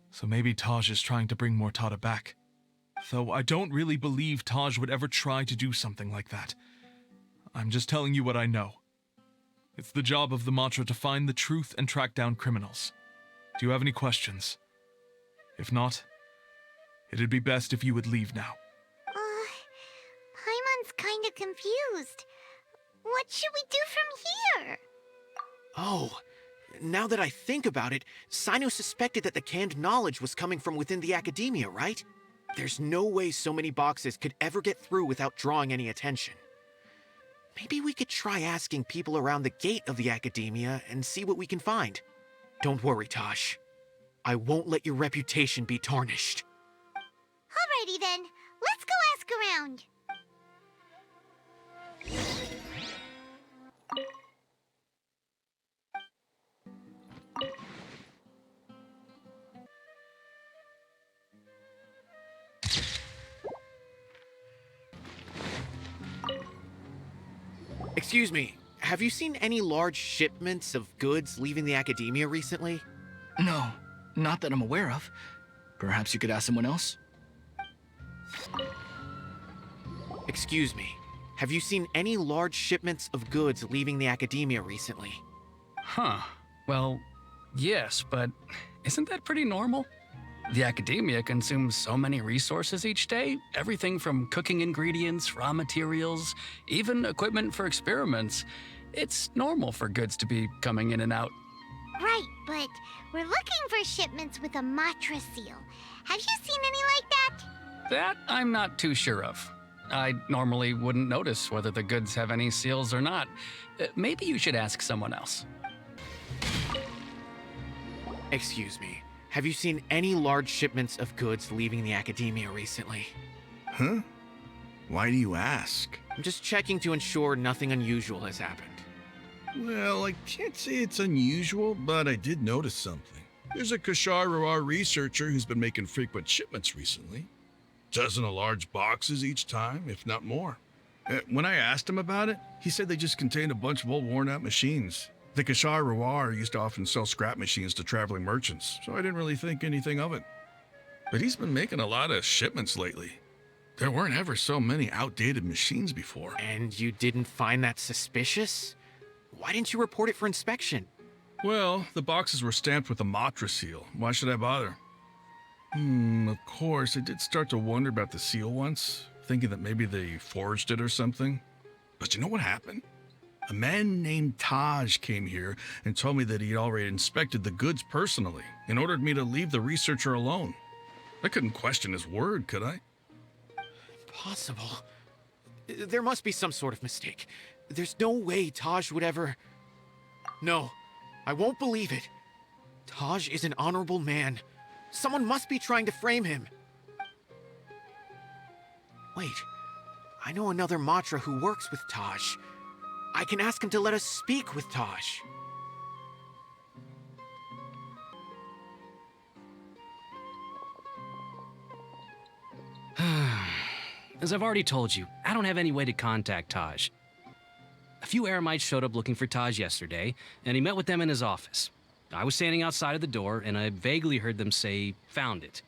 So maybe Taj is trying to bring Mortada back. Though I don't really believe Taj would ever try to do something like that. I'm just telling you what I know. It's the job of the Matra to find the truth and track down criminals. Do you have any questions? If not, it'd be best if you would leave now. Paimon's kinda confused. What should we do from here? Oh, now that I think about it, Cyno suspected that the canned knowledge was coming from within the academia, right? There's no way so many boxes could ever get through without drawing any attention. Maybe we could try asking people around the gate of the academia and see what we can find. Don't worry, Taj. I won't let your reputation be tarnished. Alrighty then, let's go ask around. Excuse me, have you seen any large shipments of goods leaving the academia recently? No, not that I'm aware of. Perhaps you could ask someone else? Excuse me, have you seen any large shipments of goods leaving the academia recently? Huh. Well, yes, but isn't that pretty normal? The academia consumes so many resources each day, everything from cooking ingredients, raw materials, even equipment for experiments. It's normal for goods to be coming in and out. Right, but we're looking for shipments with a Matra seal. Have you seen any like that? That I'm not too sure of. I normally wouldn't notice whether the goods have any seals or not. Maybe you should ask someone else. Excuse me, have you seen any large shipments of goods leaving the academia recently? Huh? Why do you ask? I'm just checking to ensure nothing unusual has happened. Well, I can't say it's unusual, but I did notice something. There's a Kashar researcher who's been making frequent shipments recently. Dozen of large boxes each time, if not more. When I asked him about it, he said they just contained a bunch of old worn-out machines. The Kashar used to often sell scrap machines to traveling merchants, so I didn't really think anything of it. But he's been making a lot of shipments lately. There weren't ever so many outdated machines before. And you didn't find that suspicious? Why didn't you report it for inspection? Well, the boxes were stamped with a Matra seal. Why should I bother? Of course, I did start to wonder about the seal once, thinking that maybe they forged it or something. But you know what happened? A man named Taj came here and told me that he'd already inspected the goods personally and ordered me to leave the researcher alone. I couldn't question his word, could I? Impossible. There must be some sort of mistake. There's no way Taj would ever... No, I won't believe it. Taj is an honorable man. Someone must be trying to frame him. Wait, I know another Matra who works with Taj. I can ask him to let us speak with Taj. As I've already told you, I don't have any way to contact Taj. A few Eremites showed up looking for Taj yesterday, and he met with them in his office. I was standing outside of the door, and I vaguely heard them say, "Found it."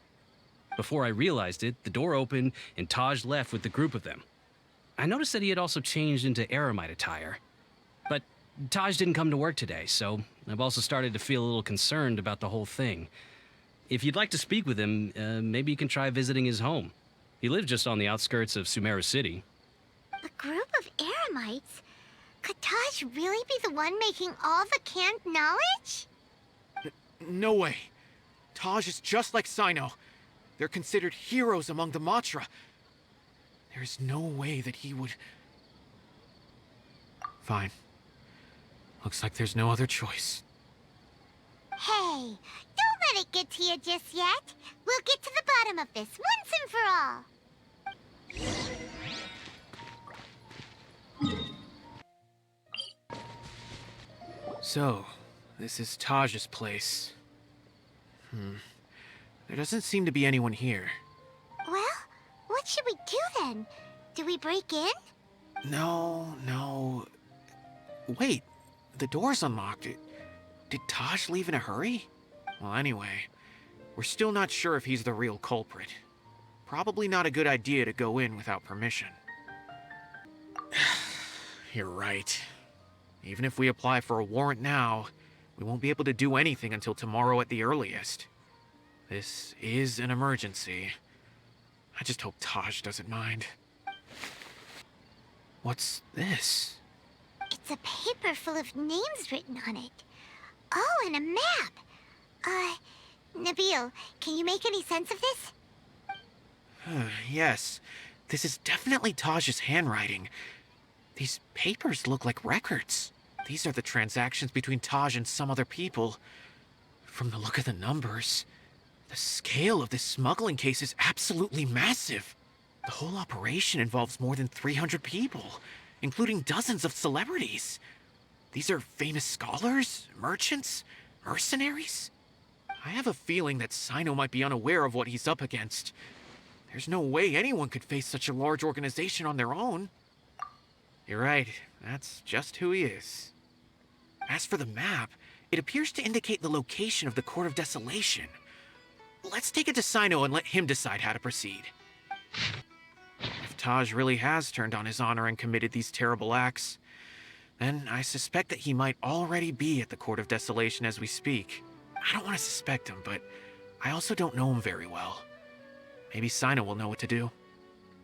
Before I realized it, the door opened, and Taj left with the group of them. I noticed that he had also changed into Eremite attire. But Taj didn't come to work today, so I've also started to feel a little concerned about the whole thing. If you'd like to speak with him, maybe you can try visiting his home. He lives just on the outskirts of Sumeru City. A group of Eremites? Could Taj really be the one making all the canned knowledge? No way. Taj is just like Cyno. They're considered heroes among the Matra. There's no way that he would... Fine. Looks like there's no other choice. Hey, don't let it get to you just yet. We'll get to the bottom of this once and for all. So, This is Taj's place. There doesn't seem to be anyone here. Well, what should we do then? Do we break in? No. Wait, the door's unlocked. Did Taj leave in a hurry? Well, anyway, we're still not sure if he's the real culprit. Probably not a good idea to go in without permission. You're right. Even if we apply for a warrant now, we won't be able to do anything until tomorrow at the earliest. This is an emergency. I just hope Taj doesn't mind. What's this? It's a paper full of names written on it. Oh, and a map. Nabil, can you make any sense of this? Yes, this is definitely Taj's handwriting. These papers look like records. These are the transactions between Taj and some other people. From the look of the numbers, the scale of this smuggling case is absolutely massive. The whole operation involves more than 300 people, including dozens of celebrities. These are famous scholars, merchants, mercenaries. I have a feeling that Cyno might be unaware of what he's up against. There's no way anyone could face such a large organization on their own. You're right, that's just who he is. As for the map, it appears to indicate the location of the Court of Desolation. Let's take it to Cyno and let him decide how to proceed. If Taj really has turned on his honor and committed these terrible acts, then I suspect that he might already be at the Court of Desolation as we speak. I don't want to suspect him, but I also don't know him very well. Maybe Cyno will know what to do.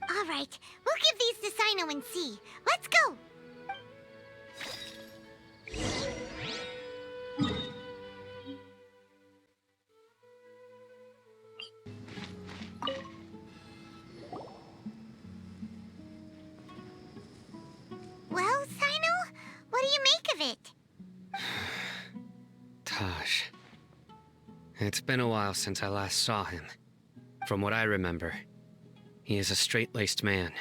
All right, we'll give these to Cyno and see. Let's go! Well, Cyno, what do you make of it? Taj. It's been a while since I last saw him. From what I remember, he is a straight-laced man.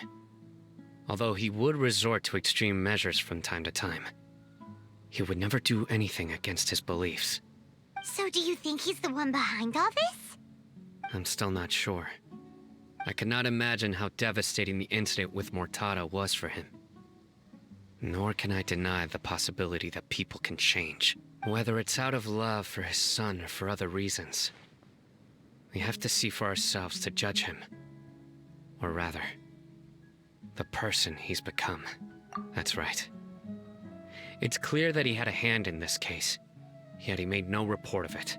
Although he would resort to extreme measures from time to time, he would never do anything against his beliefs. So do you think he's the one behind all this? I'm still not sure. I cannot imagine how devastating the incident with Mortada was for him. Nor can I deny the possibility that people can change, whether it's out of love for his son or for other reasons. We have to see for ourselves to judge him. Or rather, the person he's become. That's right. It's clear that he had a hand in this case, yet he made no report of it.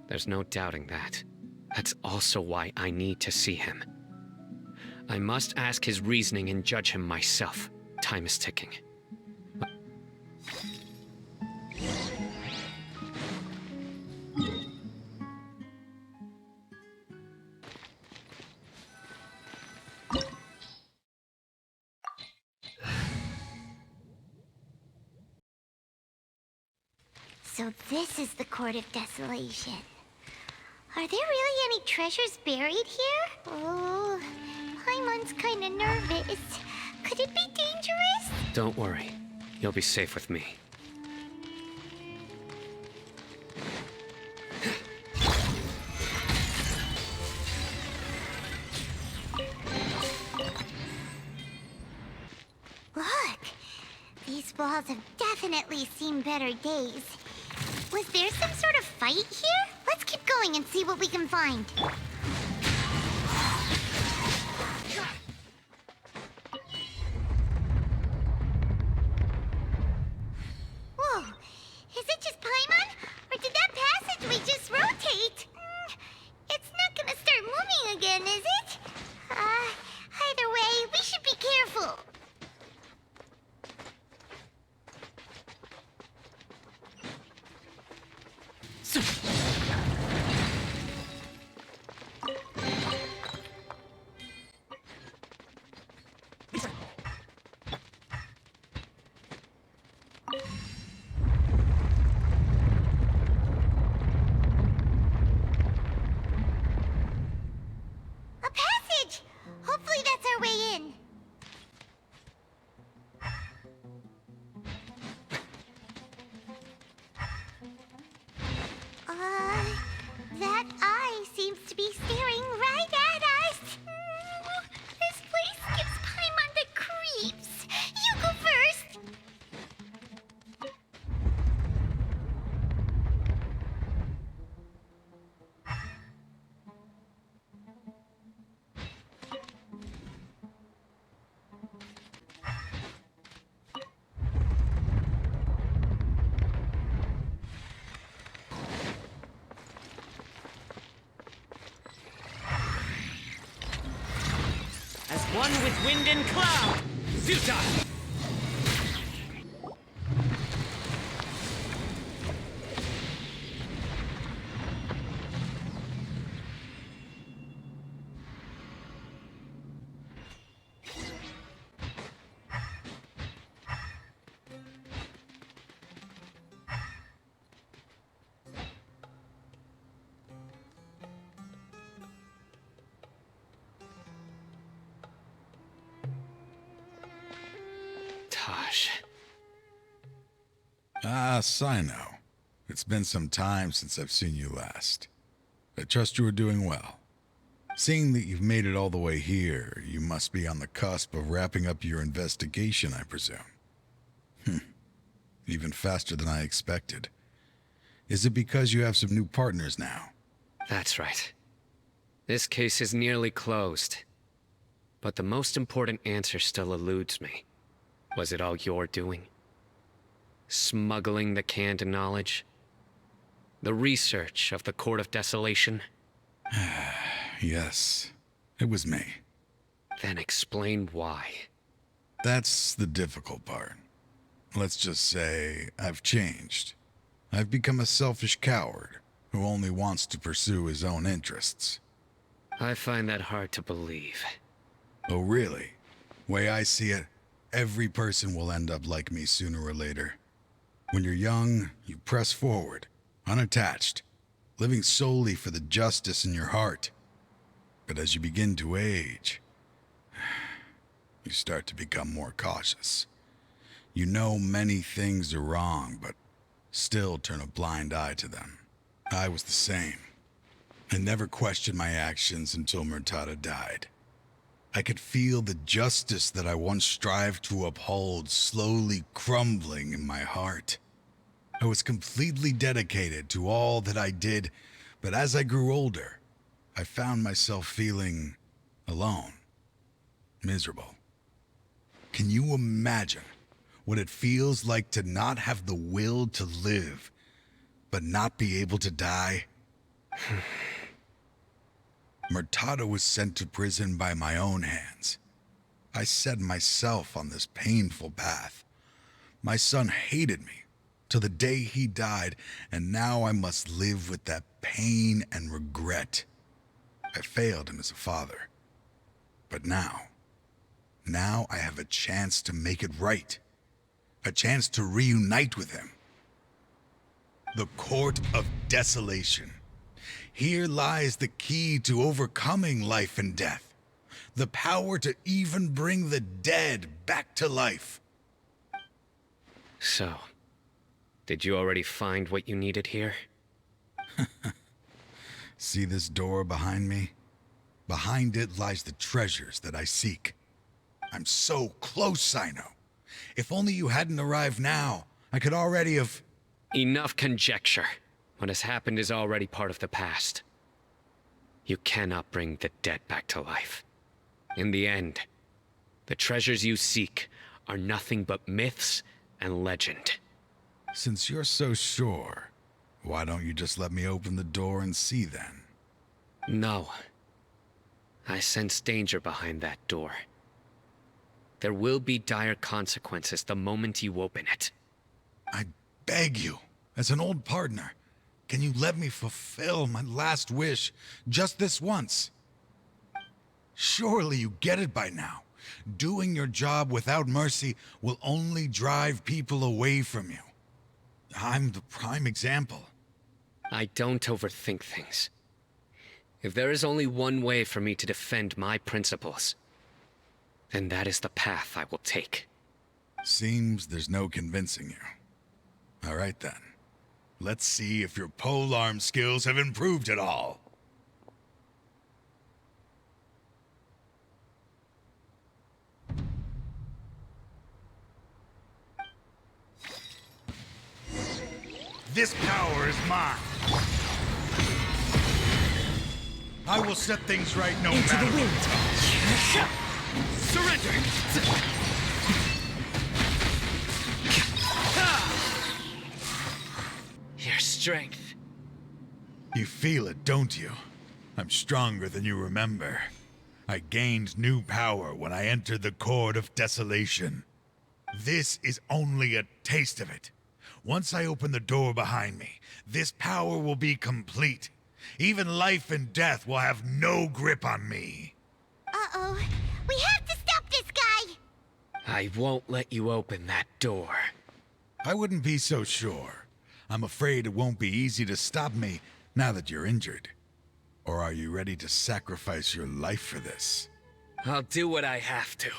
There's no doubting that. That's also why I need to see him. I must ask his reasoning and judge him myself. Time is ticking. So this is the Court of Desolation. Are there really any treasures buried here? Oh, Paimon's kinda nervous. Could it be dangerous? Don't worry. You'll be safe with me. Look! These walls have definitely seen better days. Was there some sort of fight here? Let's keep going and see what we can find. Whoa! Is it just Paimon? Or did that passageway just rotate? It's not gonna start moving again, is it? Either way, we should be careful. A passage! Hopefully that's our way in. One with wind and cloud! Futile! Ah, Cyno. It's been some time since I've seen you last. I trust you are doing well. Seeing that you've made it all the way here, you must be on the cusp of wrapping up your investigation, I presume. Even faster than I expected. Is it because you have some new partners now? That's right. This case is nearly closed. But the most important answer still eludes me. Was it all your doing? Smuggling the canned knowledge? The research of the Court of Desolation? Yes, it was me. Then explain why. That's the difficult part. Let's just say I've changed. I've become a selfish coward who only wants to pursue his own interests. I find that hard to believe. Oh, really? Way I see it, every person will end up like me sooner or later. When you're young, you press forward, unattached, living solely for the justice in your heart. But as you begin to age, you start to become more cautious. You know many things are wrong, but still turn a blind eye to them. I was the same. I never questioned my actions until Murtada died. I could feel the justice that I once strived to uphold slowly crumbling in my heart. I was completely dedicated to all that I did, but as I grew older, I found myself feeling alone, miserable. Can you imagine what it feels like to not have the will to live, but not be able to die? Murtada was sent to prison by my own hands. I set myself on this painful path. My son hated me till the day he died, and now I must live with that pain and regret. I failed him as a father. But now I have a chance to make it right. A chance to reunite with him. The Court of Desolation. Here lies the key to overcoming life and death. The power to even bring the dead back to life. So, did you already find what you needed here? See this door behind me? Behind it lies the treasures that I seek. I'm so close, Cyno. If only you hadn't arrived now, I could already have... Enough conjecture. What has happened is already part of the past. You cannot bring the dead back to life. In the end, the treasures you seek are nothing but myths and legend. Since you're so sure, why don't you just let me open the door and see then? No. I sense danger behind that door. There will be dire consequences the moment you open it. I beg you, as an old partner, can you let me fulfill my last wish just this once? Surely you get it by now. Doing your job without mercy will only drive people away from you. I'm the prime example. I don't overthink things. If there is only one way for me to defend my principles, then that is the path I will take. Seems there's no convincing you. All right then. Let's see if your polearm skills have improved at all. This power is mine. I will set things right no matter. Into the wind. Surrender! Your strength. You feel it, don't you? I'm stronger than you remember. I gained new power when I entered the Court of Desolation. This is only a taste of it. Once I open the door behind me, this power will be complete. Even life and death will have no grip on me. Uh-oh. We have to stop this guy! I won't let you open that door. I wouldn't be so sure. I'm afraid it won't be easy to stop me now that you're injured. Or are you ready to sacrifice your life for this? I'll do what I have to.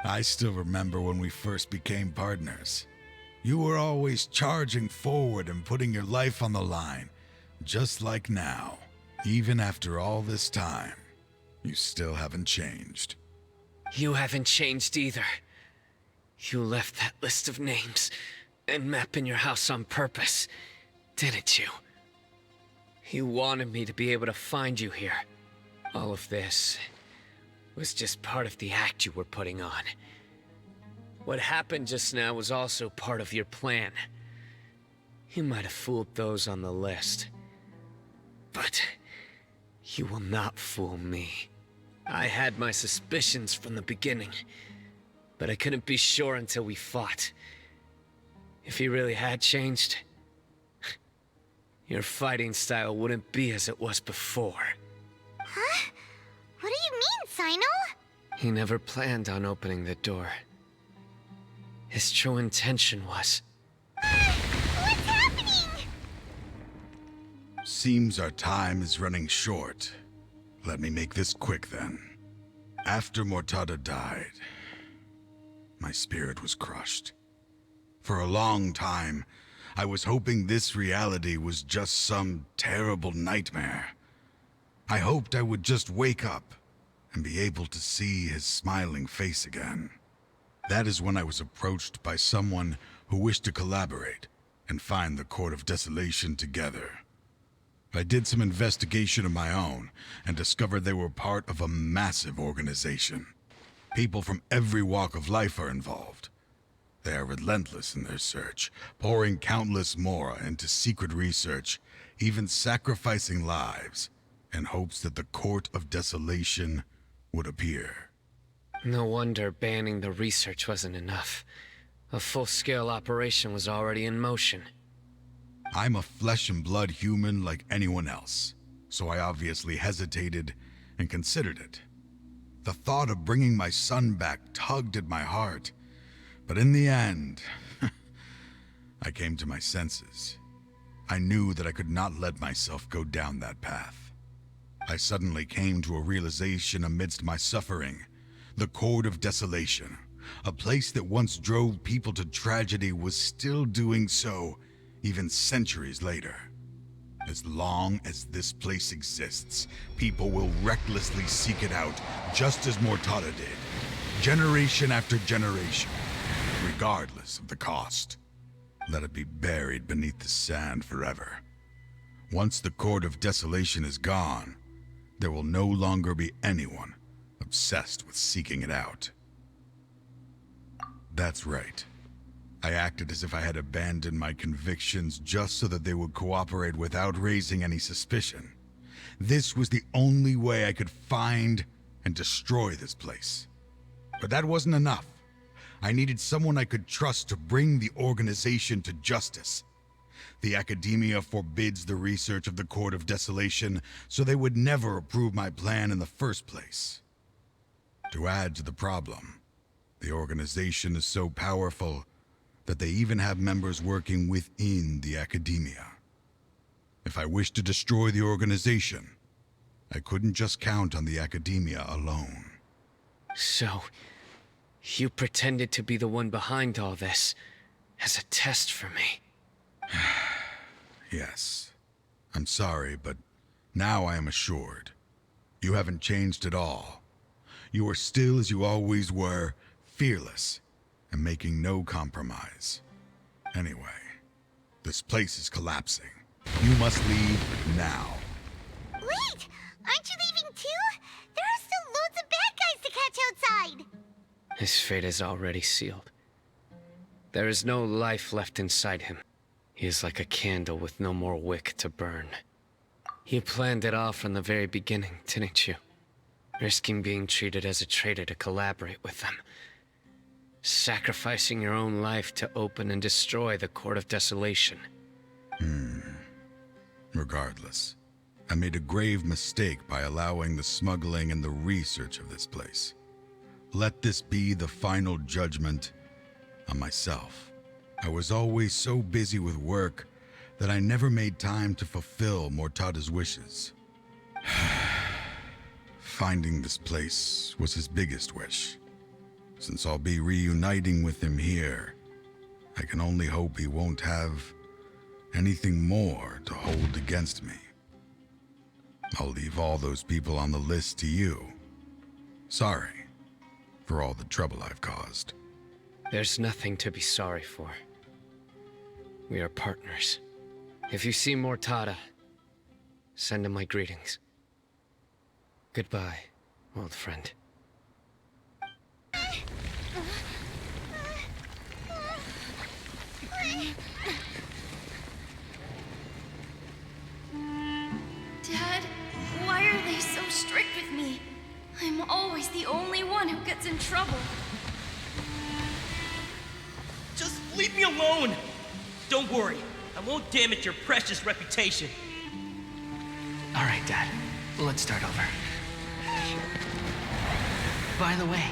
I still remember when we first became partners. You were always charging forward and putting your life on the line, just like now. Even after all this time, you still haven't changed. You haven't changed either. You left that list of names and map in your house on purpose, didn't you? You wanted me to be able to find you here. All of this was just part of the act you were putting on. What happened just now was also part of your plan. You might have fooled those on the list, but you will not fool me. I had my suspicions from the beginning, but I couldn't be sure until we fought. If he really had changed, your fighting style wouldn't be as it was before. Huh? What do you mean, Cyno? He never planned on opening the door. His true intention was... What's happening? Seems our time is running short. Let me make this quick then. After Mortada died, my spirit was crushed. For a long time, I was hoping this reality was just some terrible nightmare. I hoped I would just wake up and be able to see his smiling face again. That is when I was approached by someone who wished to collaborate and find the Court of Desolation together. I did some investigation of my own and discovered they were part of a massive organization. People from every walk of life are involved. They are relentless in their search, pouring countless mora into secret research, even sacrificing lives, in hopes that the Court of Desolation would appear. No wonder banning the research wasn't enough. A full-scale operation was already in motion. I'm a flesh and blood human like anyone else, so I obviously hesitated and considered it. The thought of bringing my son back tugged at my heart, but in the end, I came to my senses. I knew that I could not let myself go down that path. I suddenly came to a realization amidst my suffering. The Court of Desolation, a place that once drove people to tragedy, was still doing so, even centuries later. As long as this place exists, people will recklessly seek it out, just as Mortada did, generation after generation, regardless of the cost. Let it be buried beneath the sand forever. Once the Court of Desolation is gone, there will no longer be anyone obsessed with seeking it out. That's right. I acted as if I had abandoned my convictions just so that they would cooperate without raising any suspicion. This was the only way I could find and destroy this place. But that wasn't enough. I needed someone I could trust to bring the organization to justice. The Academia forbids the research of the Court of Desolation, so they would never approve my plan in the first place. To add to the problem, the organization is so powerful that they even have members working within the Academia. If I wished to destroy the organization, I couldn't just count on the Academia alone. So, you pretended to be the one behind all this, as a test for me. Yes. I'm sorry, but now I am assured. You haven't changed at all. You are still as you always were, fearless, and making no compromise. Anyway, this place is collapsing. You must leave now. Wait! Aren't you leaving too? There are still loads of bad guys to catch outside! His fate is already sealed. There is no life left inside him. He is like a candle with no more wick to burn. You planned it all from the very beginning, didn't you? Risking being treated as a traitor to collaborate with them. Sacrificing your own life to open and destroy the Court of Desolation. Regardless, I made a grave mistake by allowing the smuggling and the research of this place. Let this be the final judgment on myself. I was always so busy with work that I never made time to fulfill Mortada's wishes. Finding this place was his biggest wish. Since I'll be reuniting with him here, I can only hope he won't have anything more to hold against me. I'll leave all those people on the list to you. Sorry for all the trouble I've caused. There's nothing to be sorry for. We are partners. If you see Mortada, send him my greetings. Goodbye, old friend. Dad, why are they so strict with me? I'm always the only one who gets in trouble. Just leave me alone! Don't worry, I won't damage your precious reputation. All right, Dad. Let's start over. By the way,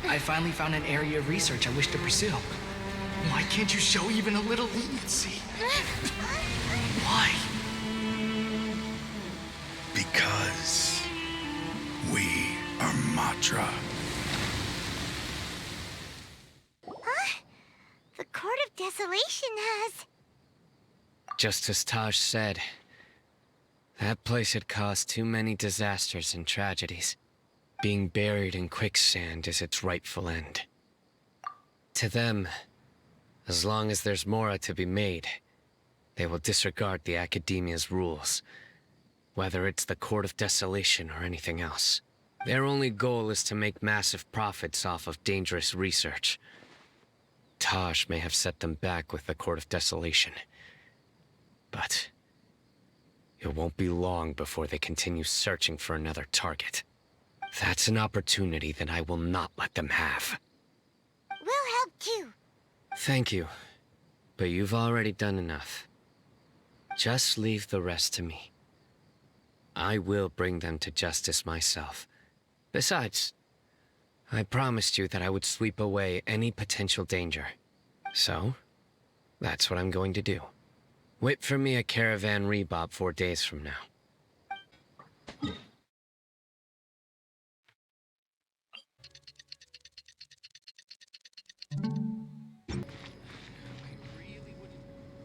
I finally found an area of research I wish to pursue. Why can't you show even a little leniency? Why? Because we are Matra. Huh? The Court of Desolation has... Just as Taj said, that place had caused too many disasters and tragedies. Being buried in quicksand is its rightful end. To them, as long as there's more to be made, they will disregard the Academia's rules, whether it's the Court of Desolation or anything else. Their only goal is to make massive profits off of dangerous research. Taj may have set them back with the Court of Desolation, but it won't be long before they continue searching for another target. That's an opportunity that I will not let them have. We'll help too. Thank you, but you've already done enough. Just leave the rest to me. I will bring them to justice myself. Besides, I promised you that I would sweep away any potential danger. So, that's what I'm going to do. Wait for me a caravan rebob 4 days from now.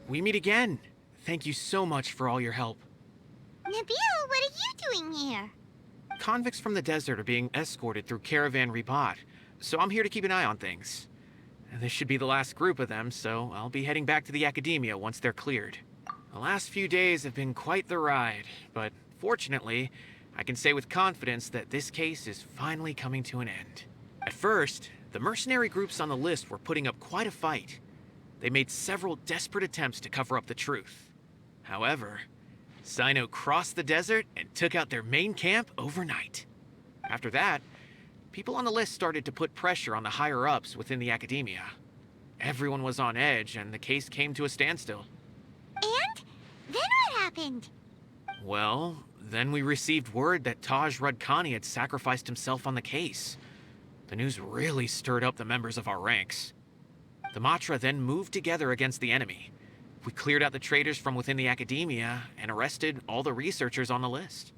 We meet again. Thank you so much for all your help. Nabil, what are you doing here? Convicts from the desert are being escorted through Caravan Rebot, so I'm here to keep an eye on things. This should be the last group of them, so I'll be heading back to the Academia once they're cleared. The last few days have been quite the ride, but fortunately, I can say with confidence that this case is finally coming to an end. At first, the mercenary groups on the list were putting up quite a fight. They made several desperate attempts to cover up the truth. However, Cyno crossed the desert and took out their main camp overnight. After that, people on the list started to put pressure on the higher-ups within the Academia. Everyone was on edge, and the case came to a standstill. And? Then what happened? Well, then we received word that Taj Rudkani had sacrificed himself on the case. The news really stirred up the members of our ranks. The Matra then moved together against the enemy. We cleared out the traitors from within the Academia and arrested all the researchers on the list.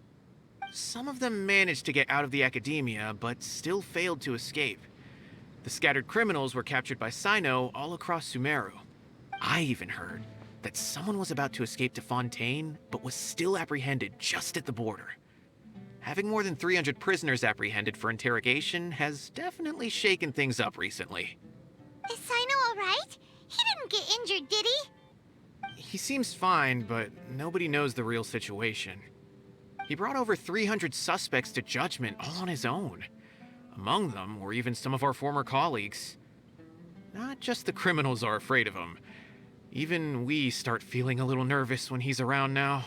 Some of them managed to get out of the Academia, but still failed to escape. The scattered criminals were captured by Cyno all across Sumeru. I even heard that someone was about to escape to Fontaine, but was still apprehended just at the border. Having more than 300 prisoners apprehended for interrogation has definitely shaken things up recently. Is Cyno alright? He didn't get injured, did he? He seems fine, but nobody knows the real situation. He brought over 300 suspects to judgment all on his own. Among them were even some of our former colleagues. Not just the criminals are afraid of him. Even we start feeling a little nervous when he's around now.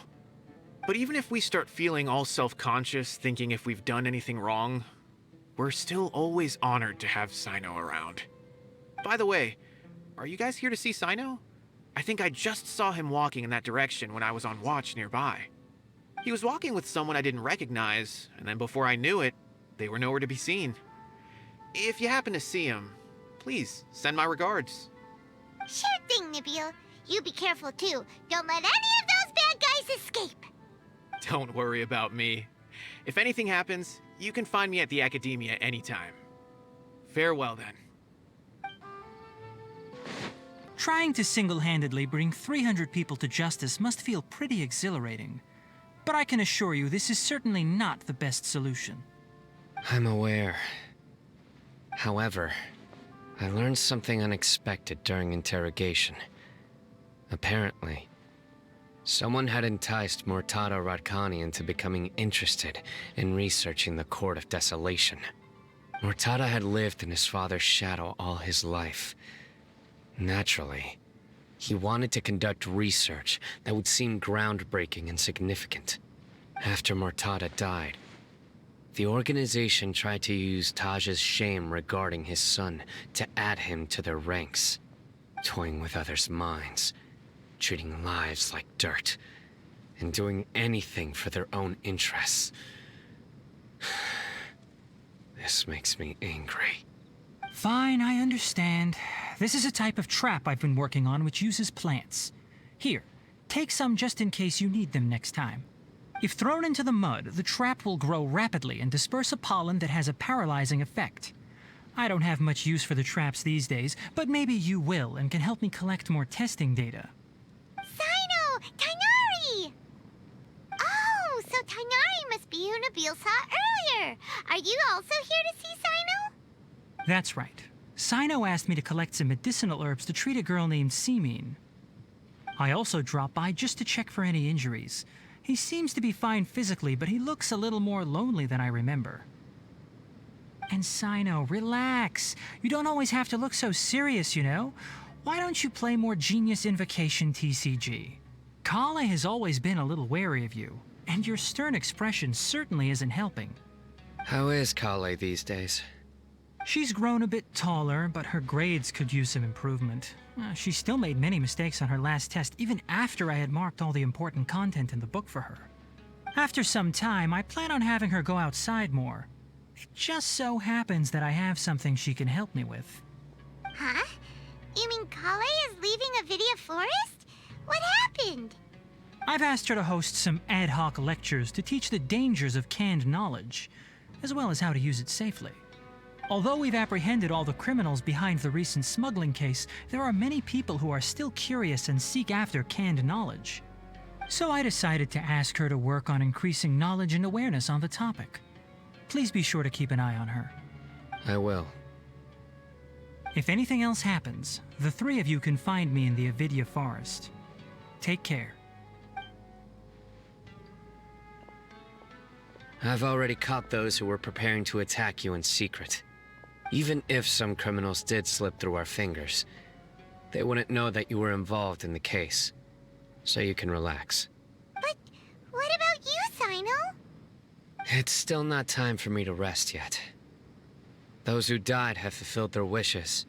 But even if we start feeling all self-conscious, thinking if we've done anything wrong, we're still always honored to have Cyno around. By the way, are you guys here to see Cyno? I think I just saw him walking in that direction when I was on watch nearby. He was walking with someone I didn't recognize, and then before I knew it, they were nowhere to be seen. If you happen to see him, please send my regards. Sure thing, Nabil. You be careful too. Don't let any of those bad guys escape. Don't worry about me. If anything happens, you can find me at the Academia anytime. Farewell then. Trying to single-handedly bring 300 people to justice must feel pretty exhilarating. But I can assure you this is certainly not the best solution. I'm aware. However, I learned something unexpected during interrogation. Apparently, someone had enticed Mortada Radkani into becoming interested in researching the Court of Desolation. Mortada had lived in his father's shadow all his life. Naturally, he wanted to conduct research that would seem groundbreaking and significant. After Mortada died, the organization tried to use Taj's shame regarding his son to add him to their ranks, toying with others' minds, treating lives like dirt, and doing anything for their own interests. This makes me angry. Fine, I understand. This is a type of trap I've been working on which uses plants. Here, take some just in case you need them next time. If thrown into the mud, the trap will grow rapidly and disperse a pollen that has a paralyzing effect. I don't have much use for the traps these days, but maybe you will and can help me collect more testing data. Cyno! Tighnari! Oh, so Tighnari must be who Nabil saw earlier. Are you also here to see Cyno? That's right. Cyno asked me to collect some medicinal herbs to treat a girl named Semin. I also dropped by just to check for any injuries. He seems to be fine physically, but he looks a little more lonely than I remember. And Cyno, relax. You don't always have to look so serious, you know? Why don't you play more Genius Invocation TCG? Kale has always been a little wary of you, and your stern expression certainly isn't helping. How is Kale these days? She's grown a bit taller, but her grades could use some improvement. She still made many mistakes on her last test, even after I had marked all the important content in the book for her. After some time, I plan on having her go outside more. It just so happens that I have something she can help me with. Huh? You mean Kale is leaving Avidia Forest? What happened? I've asked her to host some ad hoc lectures to teach the dangers of canned knowledge, as well as how to use it safely. Although we've apprehended all the criminals behind the recent smuggling case, there are many people who are still curious and seek after canned knowledge. So I decided to ask her to work on increasing knowledge and awareness on the topic. Please be sure to keep an eye on her. I will. If anything else happens, the three of you can find me in the Avidia Forest. Take care. I've already caught those who were preparing to attack you in secret. Even if some criminals did slip through our fingers, they wouldn't know that you were involved in the case. So you can relax. But what about you, Cyno? It's still not time for me to rest yet. Those who died have fulfilled their wishes,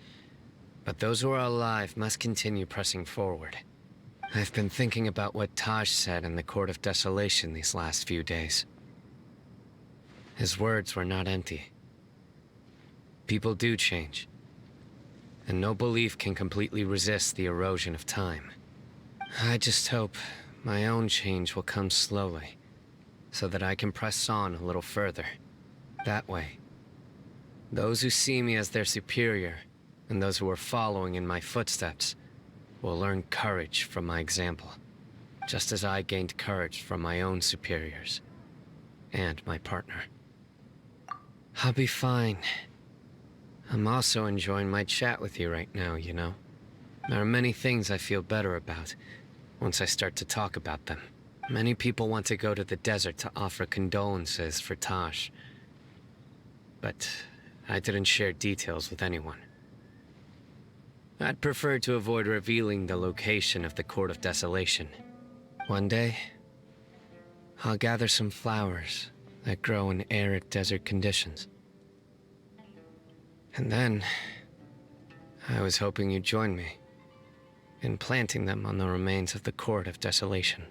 but those who are alive must continue pressing forward. I've been thinking about what Taj said in the Court of Desolation these last few days. His words were not empty. People do change, and no belief can completely resist the erosion of time. I just hope my own change will come slowly, so that I can press on a little further. That way, those who see me as their superior, and those who are following in my footsteps, will learn courage from my example, just as I gained courage from my own superiors, and my partner. I'll be fine. I'm also enjoying my chat with you right now, you know? There are many things I feel better about once I start to talk about them. Many people want to go to the desert to offer condolences for Taj, but I didn't share details with anyone. I'd prefer to avoid revealing the location of the Court of Desolation. One day, I'll gather some flowers that grow in arid desert conditions. And then, I was hoping you'd join me in planting them on the remains of the Court of Desolation.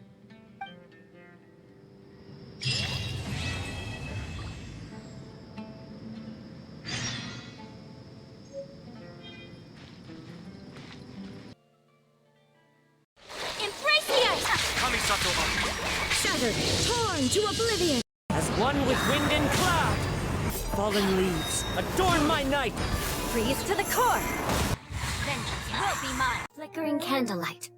Shattered, torn to oblivion. As one with wind and cloud. Fallen leaves, adorn my night. Freeze to the core. Vengeance will be mine. Flickering candlelight.